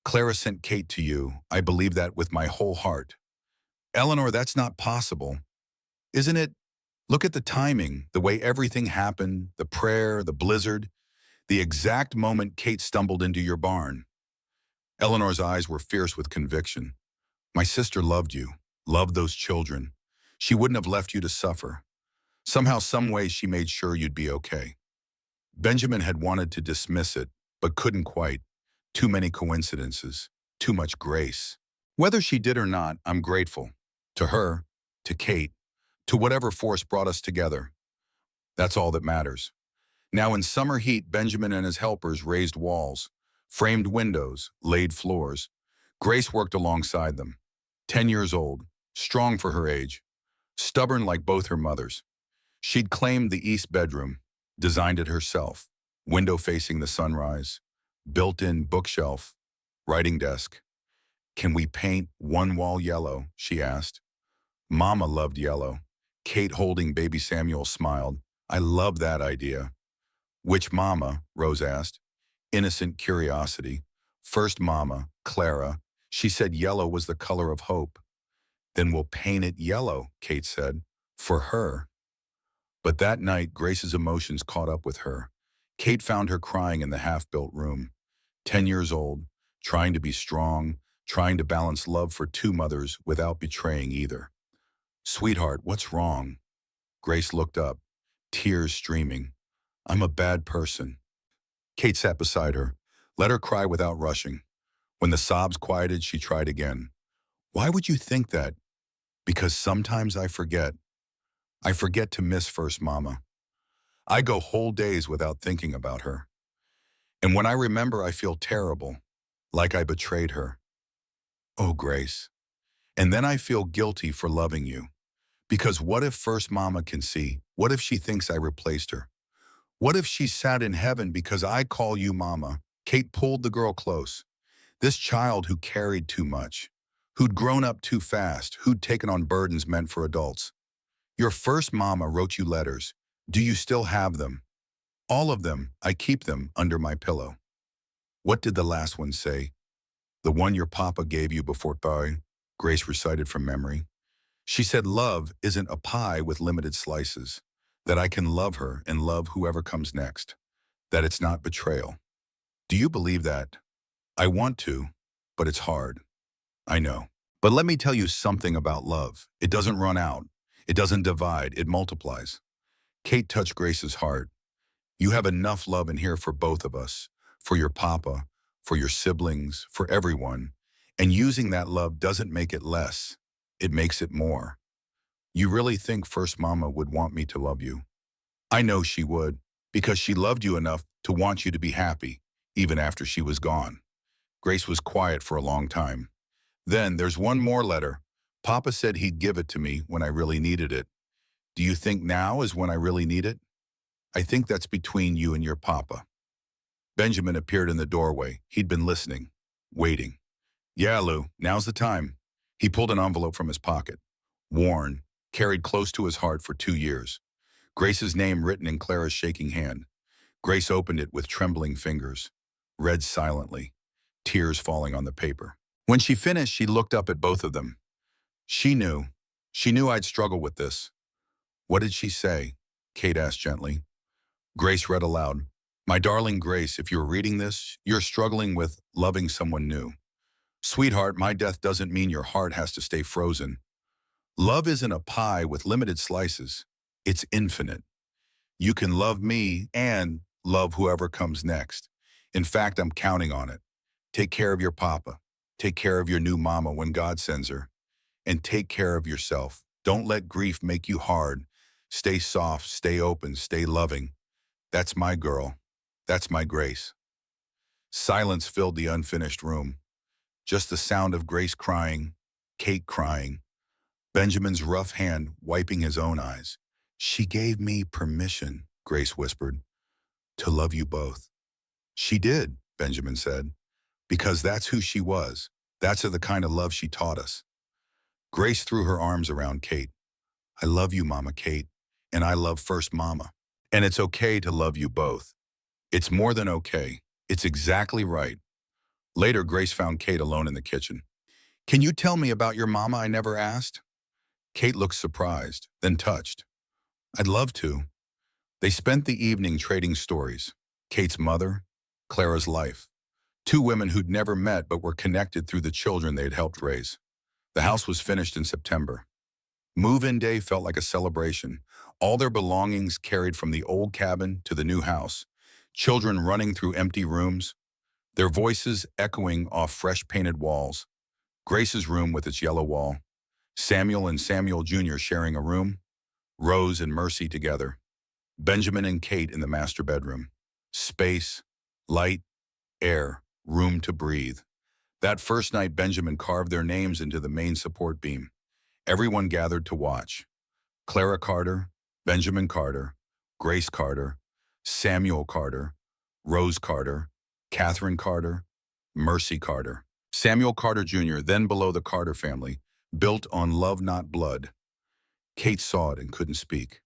Clara sent Kate to you. I believe that with my whole heart. Eleanor, that's not possible. Isn't it? Look at the timing, the way everything happened, the prayer, the blizzard, the exact moment Kate stumbled into your barn. Eleanor's eyes were fierce with conviction. My sister loved you, loved those children. She wouldn't have left you to suffer. Somehow, some way, she made sure you'd be okay. Benjamin had wanted to dismiss it, but couldn't quite. Too many coincidences, too much grace. Whether she did or not, I'm grateful. To her, to Kate, to whatever force brought us together. That's all that matters. Now in summer heat, Benjamin and his helpers raised walls, framed windows, laid floors. Grace worked alongside them. 10 years old, strong for her age, stubborn like both her mothers. She'd claimed the east bedroom, designed it herself, window facing the sunrise, built-in bookshelf, writing desk. Can we paint one wall yellow, she asked. Mama loved yellow. Kate, holding baby Samuel, smiled. I love that idea. Which mama? Rose asked. Innocent curiosity. First mama, Clara. She said yellow was the color of hope. Then we'll paint it yellow, Kate said. For her. But that night, Grace's emotions caught up with her. Kate found her crying in the half-built room. 10 years old, trying to be strong, trying to balance love for two mothers without betraying either. Sweetheart, what's wrong? Grace looked up, tears streaming. I'm a bad person. Kate sat beside her, let her cry without rushing. When the sobs quieted, she tried again. Why would you think that? Because sometimes I forget. I forget to miss first mama. I go whole days without thinking about her. And when I remember, I feel terrible, like I betrayed her. Oh, Grace. And then I feel guilty for loving you. Because what if first mama can see? What if she thinks I replaced her? What if she sat in heaven because I call you mama? Kate pulled the girl close. This child who carried too much, who'd grown up too fast, who'd taken on burdens meant for adults. Your first mama wrote you letters. Do you still have them? All of them. I keep them under my pillow. What did the last one say? The one your papa gave you before dying, Grace recited from memory. She said love isn't a pie with limited slices, that I can love her and love whoever comes next, that it's not betrayal. Do you believe that? I want to, but it's hard. I know. But let me tell you something about love. It doesn't run out. It doesn't divide. It multiplies. Kate touched Grace's heart. You have enough love in here for both of us, for your papa, for your siblings, for everyone. And using that love doesn't make it less. It makes it more. You really think First Mama would want me to love you? I know she would, because she loved you enough to want you to be happy, even after she was gone. Grace was quiet for a long time. Then there's one more letter. Papa said he'd give it to me when I really needed it. Do you think now is when I really need it? I think that's between you and your papa. Benjamin appeared in the doorway. He'd been listening, waiting. Yeah, Lou, now's the time. He pulled an envelope from his pocket. Worn, carried close to his heart for 2 years. Grace's name written in Clara's shaking hand. Grace opened it with trembling fingers, read silently, tears falling on the paper. When she finished, she looked up at both of them. She knew. She knew I'd struggle with this. What did she say? Kate asked gently. Grace read aloud. My darling Grace, if you're reading this, you're struggling with loving someone new. Sweetheart, my death doesn't mean your heart has to stay frozen. Love isn't a pie with limited slices. It's infinite. You can love me and love whoever comes next. In fact, I'm counting on it. Take care of your papa. Take care of your new mama when God sends her. And take care of yourself. Don't let grief make you hard. Stay soft, stay open, stay loving. That's my girl. That's my Grace. Silence filled the unfinished room. Just the sound of Grace crying, Kate crying, Benjamin's rough hand wiping his own eyes. She gave me permission, Grace whispered, to love you both. She did, Benjamin said, because that's who she was. That's the kind of love she taught us. Grace threw her arms around Kate. I love you, Mama Kate, and I love First Mama. And it's okay to love you both. It's more than okay. It's exactly right. Later, Grace found Kate alone in the kitchen. Can you tell me about your mama I never asked? Kate looked surprised, then touched. I'd love to. They spent the evening trading stories. Kate's mother, Clara's life. Two women who'd never met but were connected through the children they had helped raise. The house was finished in September. Move-in day felt like a celebration. All their belongings carried from the old cabin to the new house. Children running through empty rooms, their voices echoing off fresh painted walls. Grace's room with its yellow wall. Samuel and Samuel Jr. sharing a room. Rose and Mercy together. Benjamin and Kate in the master bedroom. Space, light, air, room to breathe. That first night, Benjamin carved their names into the main support beam. Everyone gathered to watch. Clara Carter, Benjamin Carter, Grace Carter, Samuel Carter, Rose Carter, Catherine Carter, Mercy Carter. Samuel Carter Jr., then below the Carter family, built on love not blood. Kate saw it and couldn't speak.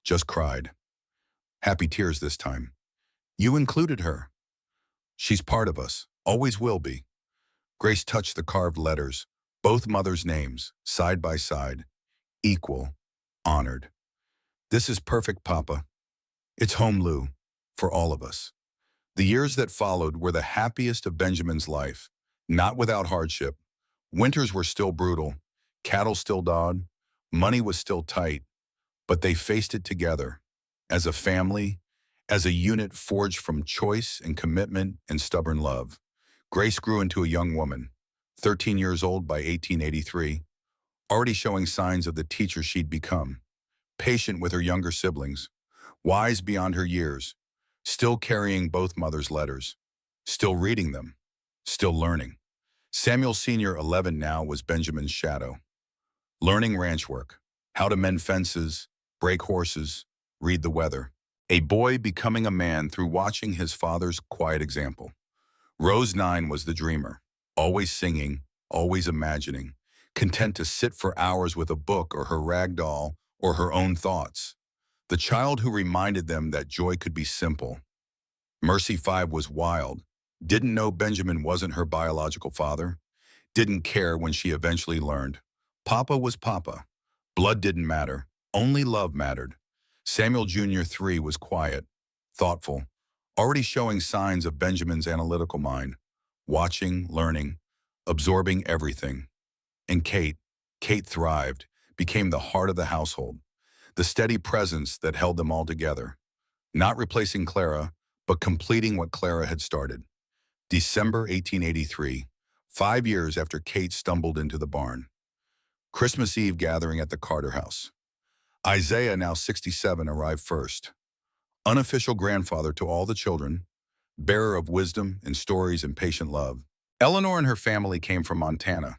Just cried. Happy tears this time. You included her. She's part of us, always will be. Grace touched the carved letters, both mothers' names, side by side, equal. honored. This is perfect, Papa. It's home, Lou, for all of us. The years that followed were the happiest of Benjamin's life, not without hardship. Winters were still brutal, cattle still dawed, money was still tight, but they faced it together, as a family, as a unit forged from choice and commitment and stubborn love. Grace grew into a young woman, 13 years old by 1883, already showing signs of the teacher she'd become, patient with her younger siblings, wise beyond her years, still carrying both mothers' letters, still reading them, still learning. Samuel Sr., 11 now, was Benjamin's shadow, learning ranch work, how to mend fences, break horses, read the weather. A boy becoming a man through watching his father's quiet example. Rose, 9, was the dreamer, always singing, always imagining, content to sit for hours with a book or her rag doll or her own thoughts. The child who reminded them that joy could be simple. Mercy, 5, was wild, didn't know Benjamin wasn't her biological father, didn't care when she eventually learned. Papa was Papa. Blood didn't matter, only love mattered. Samuel Jr., 3, was quiet, thoughtful, already showing signs of Benjamin's analytical mind, watching, learning, absorbing everything. And Kate thrived, became the heart of the household, the steady presence that held them all together, not replacing Clara, but completing what Clara had started. December 1883, 5 years after Kate stumbled into the barn. Christmas Eve gathering at the Carter house. Isaiah, now 67, arrived first. Unofficial grandfather to all the children, bearer of wisdom and stories and patient love. Eleanor and her family came from Montana.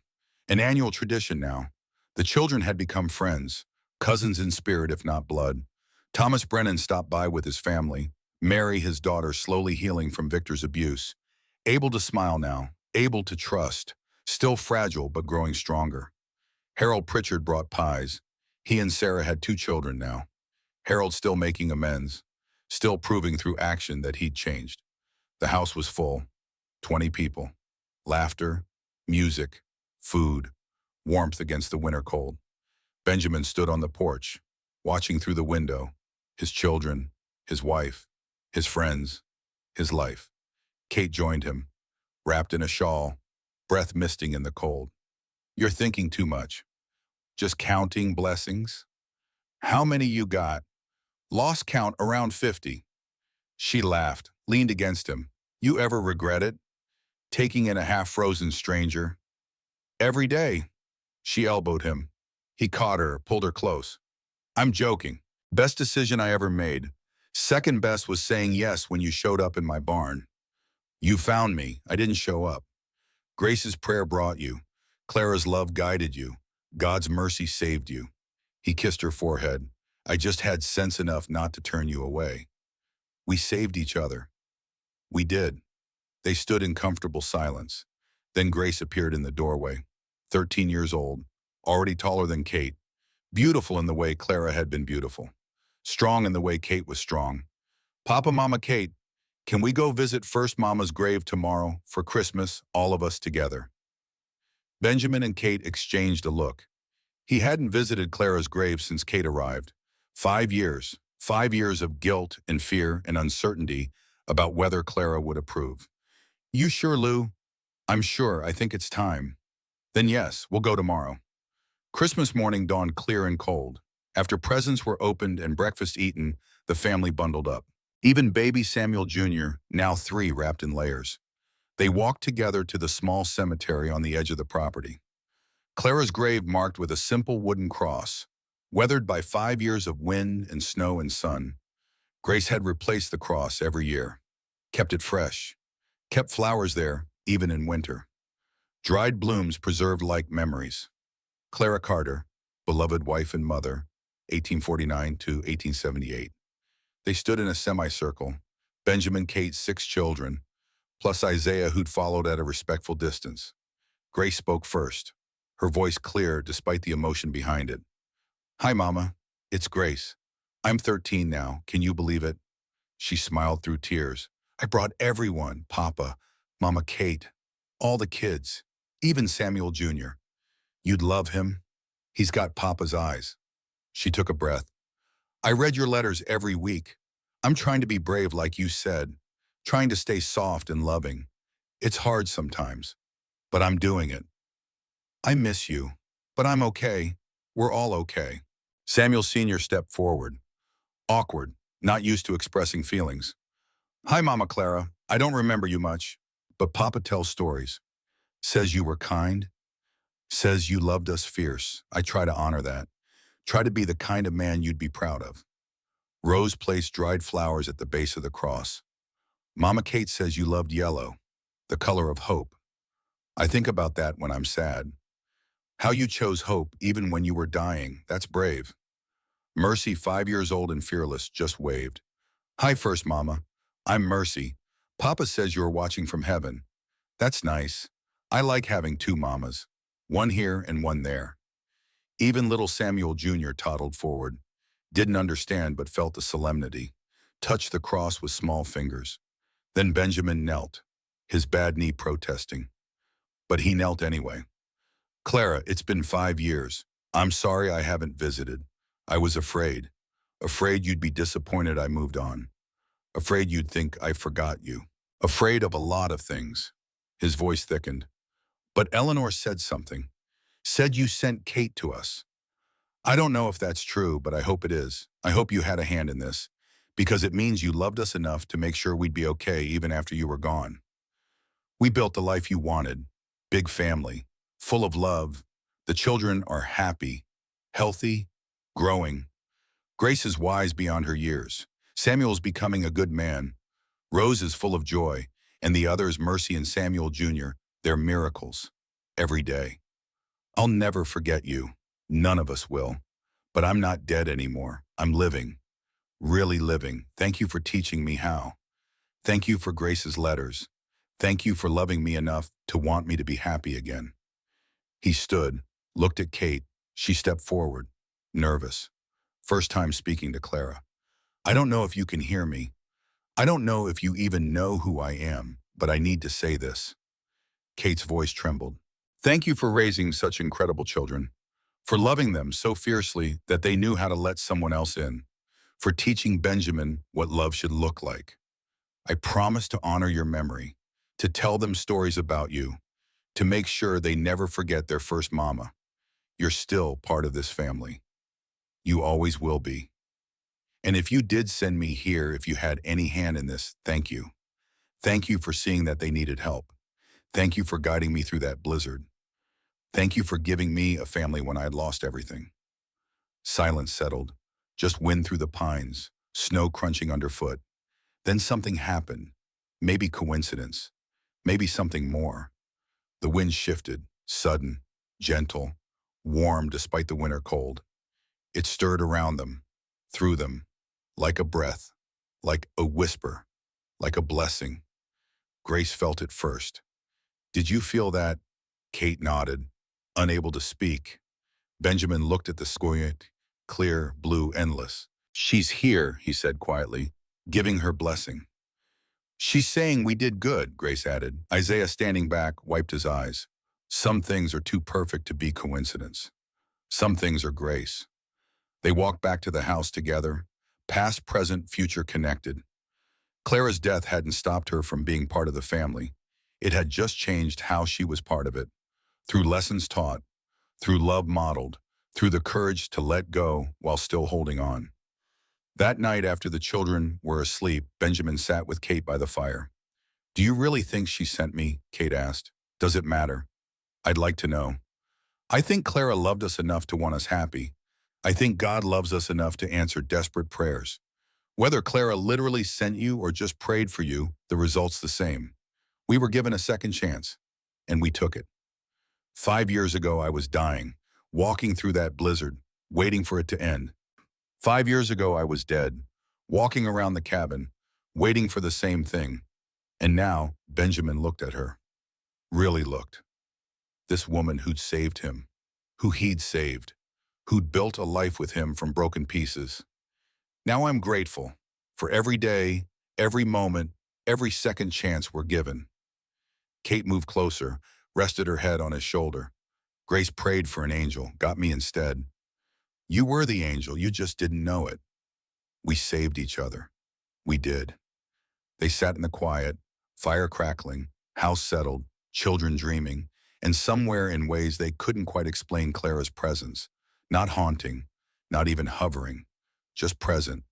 An annual tradition now. The children had become friends, cousins in spirit if not blood. Thomas Brennan stopped by with his family, Mary, his daughter, slowly healing from Victor's abuse. Able to smile now, able to trust, still fragile but growing stronger. Harold Pritchard brought pies. He and Sarah had 2 children now. Harold still making amends, still proving through action that he'd changed. The house was full, 20 people. Laughter, music, food, warmth against the winter cold. Benjamin stood on the porch, watching through the window, his children, his wife, his friends, his life. Kate joined him, wrapped in a shawl, breath misting in the cold. You're thinking too much. Just counting blessings? How many you got? Lost count, around 50. She laughed, leaned against him. You ever regret it? Taking in a half-frozen stranger? Every day. She elbowed him. He caught her, pulled her close. I'm joking. Best decision I ever made. Second best was saying yes when you showed up in my barn. You found me. I didn't show up. Grace's prayer brought you. Clara's love guided you. God's mercy saved you. He kissed her forehead. I just had sense enough not to turn you away. We saved each other. We did. They stood in comfortable silence. Then Grace appeared in the doorway, 13 years old, already taller than Kate, beautiful in the way Clara had been beautiful, strong in the way Kate was strong. Papa, Mama, Kate, can we go visit First Mama's grave tomorrow for Christmas, all of us together? Benjamin and Kate exchanged a look. He hadn't visited Clara's grave since Kate arrived. 5 years, 5 years of guilt and fear and uncertainty about whether Clara would approve. You sure, Lou? I'm sure. I think it's time. Then yes, we'll go tomorrow. Christmas morning dawned clear and cold. After presents were opened and breakfast eaten, the family bundled up. Even baby Samuel Jr., now 3, wrapped in layers. They walked together to the small cemetery on the edge of the property. Clara's grave marked with a simple wooden cross, weathered by 5 years of wind and snow and sun. Grace had replaced the cross every year, kept it fresh, kept flowers there, even in winter. Dried blooms preserved like memories. Clara Carter, beloved wife and mother, 1849 to 1878. They stood in a semicircle, Benjamin, Kate, 6 children, plus Isaiah, who'd followed at a respectful distance. Grace spoke first, her voice clear despite the emotion behind it. Hi, Mama. It's Grace. I'm 13 now. Can you believe it? She smiled through tears. I brought everyone, Papa, Mama, Kate, all the kids, even Samuel Jr. You'd love him. He's got Papa's eyes. She took a breath. I read your letters every week. I'm trying to be brave like you said, trying to stay soft and loving. It's hard sometimes, but I'm doing it. I miss you, but I'm okay. We're all okay. Samuel Sr. stepped forward, awkward, not used to expressing feelings. Hi, Mama Clara. I don't remember you much, but Papa tells stories. Says you were kind, says you loved us fierce. I try to honor that. Try to be the kind of man you'd be proud of. Rose placed dried flowers at the base of the cross. Mama Kate says you loved yellow, the color of hope. I think about that when I'm sad. How you chose hope even when you were dying, that's brave. Mercy, 5 years old and fearless, just waved. Hi, First Mama. I'm Mercy. Papa says you're watching from heaven. That's nice. I like having two mamas, one here and one there. Even little Samuel Jr. toddled forward, didn't understand but felt the solemnity, touched the cross with small fingers. Then Benjamin knelt, his bad knee protesting. But he knelt anyway. Clara, it's been 5 years. I'm sorry I haven't visited. I was afraid. Afraid you'd be disappointed I moved on. Afraid you'd think I forgot you. Afraid of a lot of things. His voice thickened. But Eleanor said something. Said you sent Kate to us. I don't know if that's true, but I hope it is. I hope you had a hand in this, because it means you loved us enough to make sure we'd be okay even after you were gone. We built the life you wanted. Big family, full of love. The children are happy, healthy, growing. Grace is wise beyond her years. Samuel's becoming a good man. Rose is full of joy, and the others, Mercy and Samuel Jr., they're miracles. Every day. I'll never forget you. None of us will. But I'm not dead anymore. I'm living. Really living. Thank you for teaching me how. Thank you for Grace's letters. Thank you for loving me enough to want me to be happy again. He stood, looked at Kate. She stepped forward, nervous. First time speaking to Clara. I don't know if you can hear me. I don't know if you even know who I am, but I need to say this. Kate's voice trembled. Thank you for raising such incredible children, for loving them so fiercely that they knew how to let someone else in, for teaching Benjamin what love should look like. I promise to honor your memory, to tell them stories about you, to make sure they never forget their first mama. You're still part of this family. You always will be. And if you did send me here, if you had any hand in this, thank you. Thank you for seeing that they needed help. Thank you for guiding me through that blizzard. Thank you for giving me a family when I had lost everything. Silence settled, just wind through the pines, snow crunching underfoot. Then something happened, maybe coincidence, maybe something more. The wind shifted, sudden, gentle, warm despite the winter cold. It stirred around them, through them, like a breath, like a whisper, like a blessing. Grace felt it first. Did you feel that? Kate nodded, unable to speak. Benjamin looked at the sky, clear, blue, endless. She's here, he said quietly, giving her blessing. She's saying we did good, Grace added. Isaiah, standing back, wiped his eyes. Some things are too perfect to be coincidence. Some things are grace. They walked back to the house together, past, present, future connected. Clara's death hadn't stopped her from being part of the family. It had just changed how she was part of it. Through lessons taught, through love modeled, through the courage to let go while still holding on. That night after the children were asleep, Benjamin sat with Kate by the fire. Do you really think she sent me? Kate asked. Does it matter? I'd like to know. I think Clara loved us enough to want us happy. I think God loves us enough to answer desperate prayers. Whether Clara literally sent you or just prayed for you, the result's the same. We were given a second chance, and we took it. 5 years ago, I was dying, walking through that blizzard, waiting for it to end. 5 years ago, I was dead, walking around the cabin, waiting for the same thing. And now, Benjamin looked at her. Really looked. This woman who'd saved him, who he'd saved, who'd built a life with him from broken pieces. Now I'm grateful for every day, every moment, every second chance we're given. Kate moved closer, rested her head on his shoulder. Grace prayed for an angel, got me instead. You were the angel, you just didn't know it. We saved each other. We did. They sat in the quiet, fire crackling, house settled, children dreaming, and somewhere in ways they couldn't quite explain Clara's presence. Not haunting, not even hovering, just present,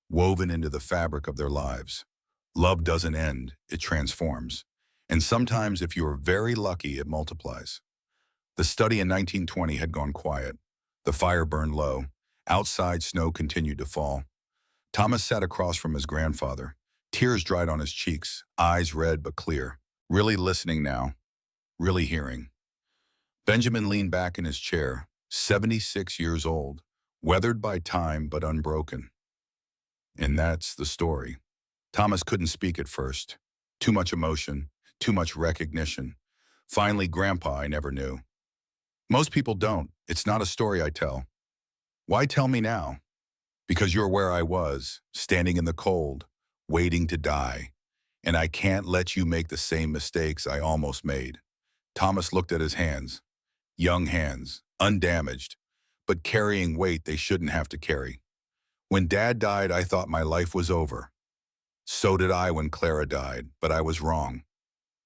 woven into the fabric of their lives. Love doesn't end, it transforms. And sometimes, if you are very lucky, it multiplies. The study in 1920 had gone quiet. The fire burned low. Outside, snow continued to fall. Thomas sat across from his grandfather. Tears dried on his cheeks, eyes red but clear. Really listening now, really hearing. Benjamin leaned back in his chair, 76 years old, weathered by time but unbroken. And that's the story. Thomas couldn't speak at first. Too much emotion, too much recognition. Finally, Grandpa, I never knew. Most people don't. It's not a story I tell. Why tell me now? Because you're where I was, standing in the cold, waiting to die. And I can't let you make the same mistakes I almost made. Thomas looked at his hands. Young hands, undamaged, but carrying weight they shouldn't have to carry. When Dad died, I thought my life was over. So did I when Clara died, but I was wrong.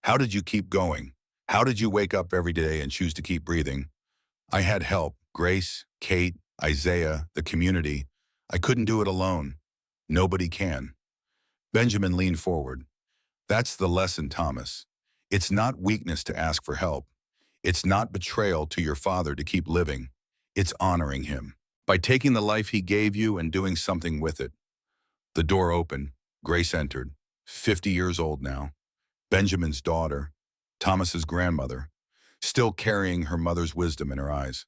How did you keep going? How did you wake up every day and choose to keep breathing? I had help, Grace, Kate, Isaiah, the community. I couldn't do it alone. Nobody can. Benjamin leaned forward. That's the lesson, Thomas. It's not weakness to ask for help. It's not betrayal to your father to keep living. It's honoring him by taking the life he gave you and doing something with it. The door opened. Grace entered, 50 years old now. Benjamin's daughter, Thomas's grandmother, still carrying her mother's wisdom in her eyes.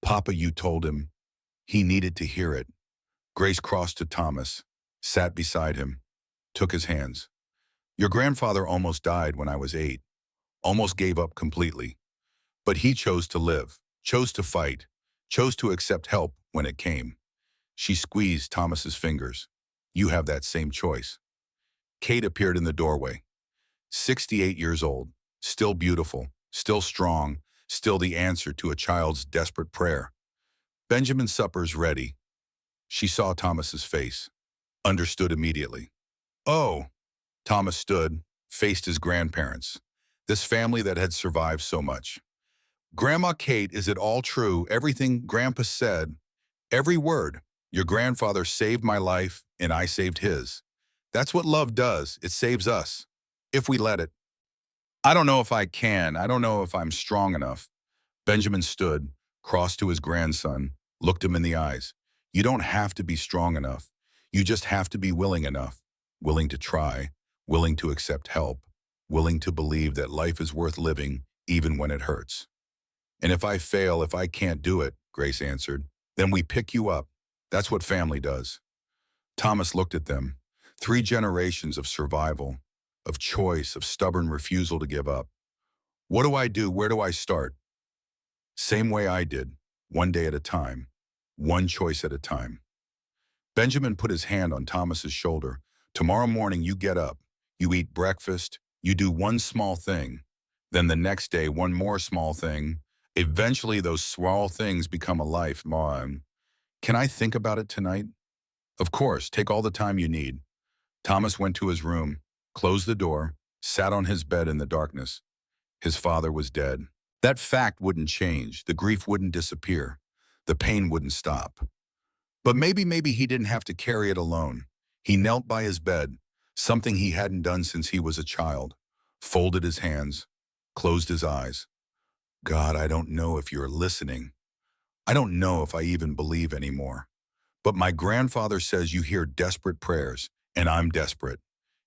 Papa, you told him. He needed to hear it. Grace crossed to Thomas, sat beside him, took his hands. Your grandfather almost died when I was 8, almost gave up completely. But he chose to live, chose to fight, chose to accept help when it came. She squeezed Thomas's fingers. You have that same choice. Kate appeared in the doorway. 68 years old, still beautiful, still strong, still the answer to a child's desperate prayer. Benjamin's supper's ready. She saw Thomas's face, understood immediately. Oh, Thomas stood, faced his grandparents, this family that had survived so much. Grandma Kate, is it all true, everything Grandpa said, every word? Your grandfather saved my life, and I saved his. That's what love does. It saves us, if we let it. I don't know if I can. I don't know if I'm strong enough. Benjamin stood, crossed to his grandson, looked him in the eyes. You don't have to be strong enough. You just have to be willing enough. Willing to try, willing to accept help, willing to believe that life is worth living even when it hurts. And if I fail, if I can't do it, Grace answered, then we pick you up. That's what family does. Thomas looked at them. 3 generations of survival, of choice, of stubborn refusal to give up. What do I do? Where do I start? Same way I did, one day at a time, one choice at a time. Benjamin put his hand on Thomas's shoulder. Tomorrow morning you get up, you eat breakfast, you do one small thing. Then the next day, one more small thing. Eventually those small things become a life. Mom, can I think about it tonight? Of course, take all the time you need. Thomas went to his room, closed the door, sat on his bed in the darkness. His father was dead. That fact wouldn't change. The grief wouldn't disappear. The pain wouldn't stop. But maybe he didn't have to carry it alone. He knelt by his bed, something he hadn't done since he was a child, folded his hands, closed his eyes. God, I don't know if you're listening. I don't know if I even believe anymore. But my grandfather says you hear desperate prayers, and I'm desperate.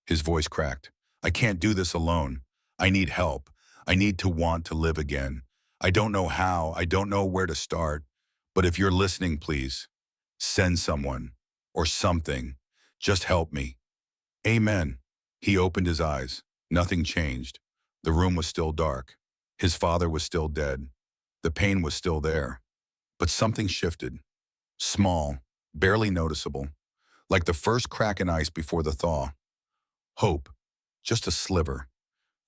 His voice cracked. I can't do this alone. I need help. I need to want to live again. I don't know how. I don't know where to start. But if you're listening, please, send someone or something. Just help me. Amen. He opened his eyes. Nothing changed. The room was still dark. His father was still dead. The pain was still there. But something shifted. Small, barely noticeable, like the first crack in ice before the thaw. Hope, just a sliver,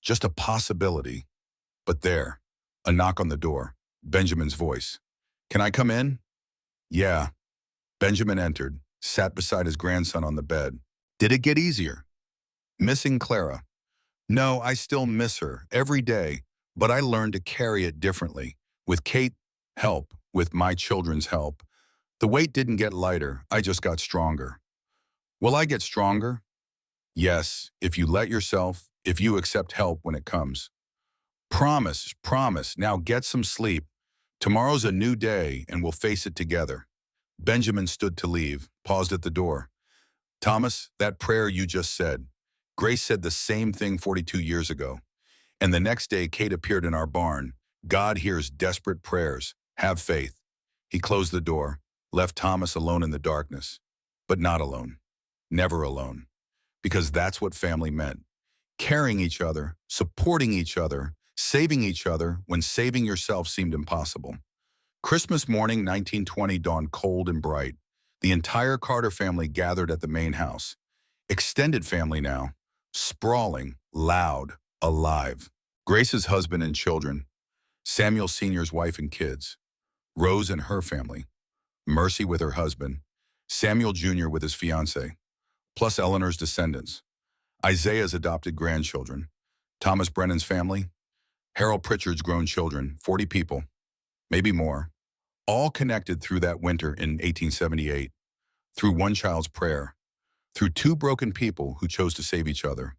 just a possibility. But there, a knock on the door, Benjamin's voice. Can I come in? Yeah. Benjamin entered, sat beside his grandson on the bed. Did it get easier? Missing Clara. No, I still miss her every day, but I learned to carry it differently. With Kate's help, with my children's help. The weight didn't get lighter, I just got stronger. Will I get stronger? Yes, if you let yourself, if you accept help when it comes. Promise, promise, now get some sleep. Tomorrow's a new day and we'll face it together. Benjamin stood to leave, paused at the door. Thomas, that prayer you just said. Grace said the same thing 42 years ago. And the next day, Kate appeared in our barn. God hears desperate prayers. Have faith. He closed the door, left Thomas alone in the darkness. But not alone. Never alone. Because that's what family meant. Carrying each other, supporting each other, saving each other when saving yourself seemed impossible. Christmas morning 1920 dawned cold and bright. The entire Carter family gathered at the main house. Extended family now. Sprawling, loud, alive. Grace's husband and children. Samuel Sr.'s wife and kids. Rose and her family. Mercy with her husband. Samuel Jr. with his fiancée. Plus Eleanor's descendants. Isaiah's adopted grandchildren. Thomas Brennan's family. Harold Pritchard's grown children, 40 people. Maybe more. All connected through that winter in 1878. Through one child's prayer. Through two broken people who chose to save each other.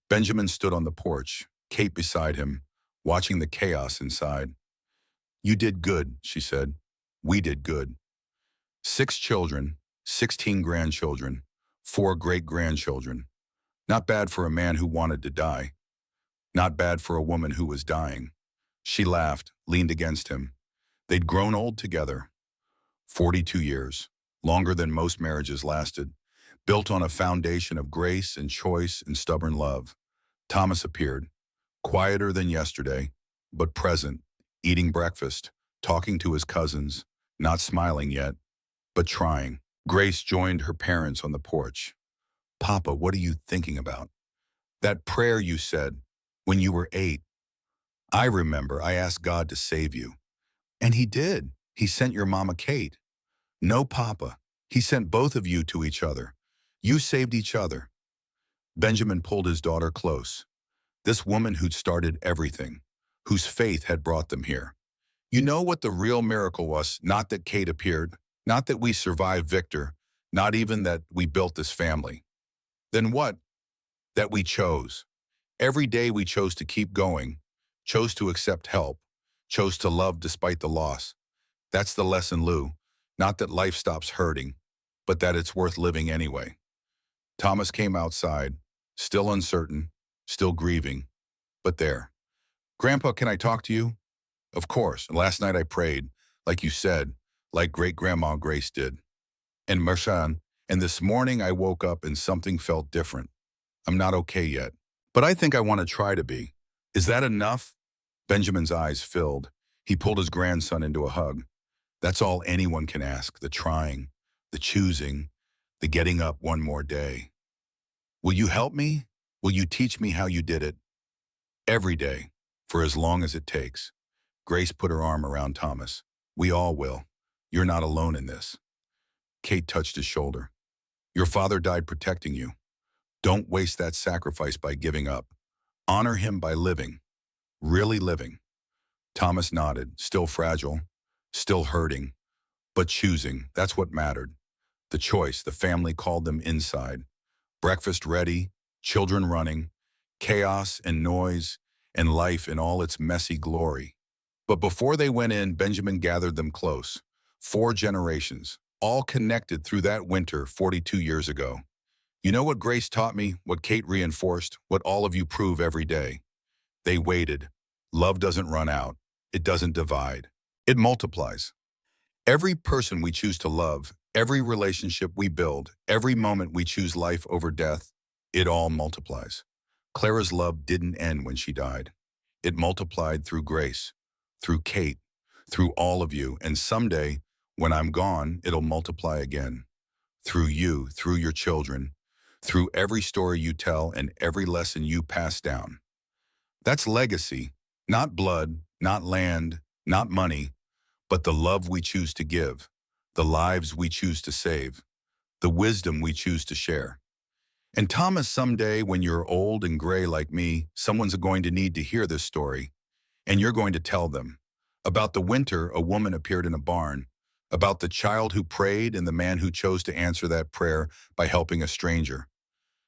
Benjamin stood on the porch, Kate beside him, watching the chaos inside. You did good, she said. We did good. 6 children, 16 grandchildren, 4 great-grandchildren. Not bad for a man who wanted to die. Not bad for a woman who was dying. She laughed, leaned against him. They'd grown old together. 42 years, longer than most marriages lasted, built on a foundation of grace and choice and stubborn love. Thomas appeared, quieter than yesterday, but present, eating breakfast, talking to his cousins, not smiling yet, but trying. Grace joined her parents on the porch. Papa, what are you thinking about? That prayer you said when you were 8. I remember I asked God to save you. And he did. He sent your mama Kate. No, Papa. He sent both of you to each other. You saved each other. Benjamin pulled his daughter close. This woman who'd started everything, whose faith had brought them here. You know what the real miracle was? Not that Kate appeared, not that we survived Victor, not even that we built this family. Then what? That we chose. Every day we chose to keep going, chose to accept help, chose to love despite the loss. That's the lesson, Lou. Not that life stops hurting, but that it's worth living anyway. Thomas came outside, still uncertain, still grieving, but there. Grandpa, can I talk to you? Of course. And last night I prayed, like you said, like great-grandma Grace did. And Marchan, and this morning I woke up and something felt different. I'm not okay yet, but I think I want to try to be. Is that enough? Benjamin's eyes filled. He pulled his grandson into a hug. That's all anyone can ask, the trying, the choosing, the getting up one more day. Will you help me? Will you teach me how you did it? Every day, for as long as it takes. Grace put her arm around Thomas. We all will. You're not alone in this. Kate touched his shoulder. Your father died protecting you. Don't waste that sacrifice by giving up. Honor him by living. Really living. Thomas nodded, still fragile, still hurting, but choosing. That's what mattered. The choice, the family called them inside. Breakfast ready, children running, chaos and noise, and life in all its messy glory. But before they went in, Benjamin gathered them close. 4 generations, all connected through that winter 42 years ago. You know what Grace taught me, what Kate reinforced, what all of you prove every day? They waited. Love doesn't run out. It doesn't divide. It multiplies. Every person we choose to love, every relationship we build, every moment we choose life over death, it all multiplies. Clara's love didn't end when she died. It multiplied through Grace, through Kate, through all of you, and someday, when I'm gone, it'll multiply again. Through you, through your children, through every story you tell and every lesson you pass down. That's legacy, not blood, not land, not money, but the love we choose to give, the lives we choose to save, the wisdom we choose to share. And Thomas, someday when you're old and gray like me, someone's going to need to hear this story, and you're going to tell them about the winter a woman appeared in a barn, about the child who prayed and the man who chose to answer that prayer by helping a stranger,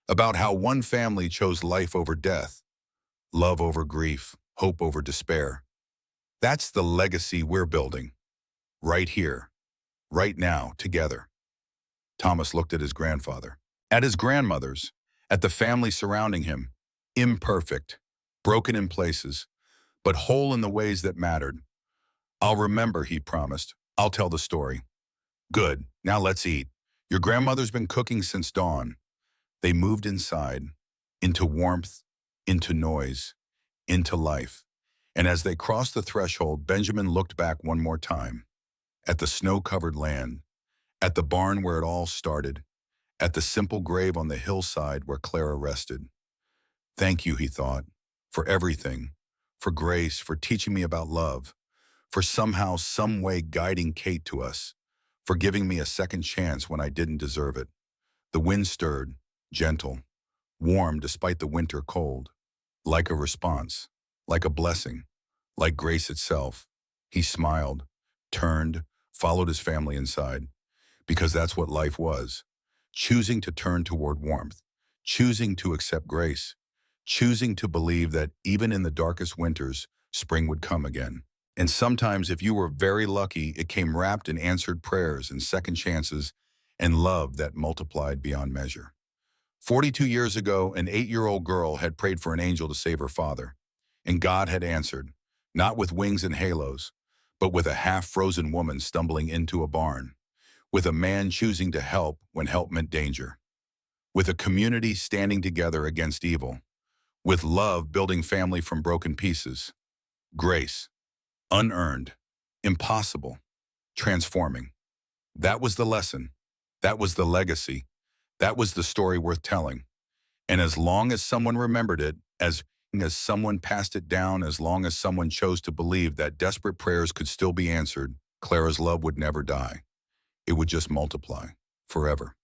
about how one family chose life over death, love over grief, hope over despair. That's the legacy we're building, right here, right now, together. Thomas looked at his grandfather, at his grandmothers, at the family surrounding him, imperfect, broken in places, but whole in the ways that mattered. I'll remember, he promised. I'll tell the story. Good, now let's eat. Your grandmother's been cooking since dawn. They moved inside, into warmth, into noise, into life. And as they crossed the threshold, Benjamin looked back one more time, at the snow-covered land, at the barn where it all started, at the simple grave on the hillside where Clara rested. Thank you, he thought, for everything, for grace, for teaching me about love, for somehow, some way guiding Kate to us, for giving me a second chance when I didn't deserve it. The wind stirred, gentle, warm despite the winter cold, like a response, like a blessing, like grace itself. He smiled, turned, followed his family inside, because that's what life was, choosing to turn toward warmth, choosing to accept grace, choosing to believe that even in the darkest winters, spring would come again. And sometimes, if you were very lucky, it came wrapped in answered prayers and second chances and love that multiplied beyond measure. 42 years ago, an 8-year-old girl had prayed for an angel to save her father, and God had answered, not with wings and halos, but with a half-frozen woman stumbling into a barn, with a man choosing to help when help meant danger, with a community standing together against evil, with love building family from broken pieces, grace, unearned, impossible, transforming. That was the lesson. That was the legacy. That was the story worth telling. And as long as someone remembered it, as someone passed it down, as long as someone chose to believe that desperate prayers could still be answered, Clara's love would never die. It would just multiply forever.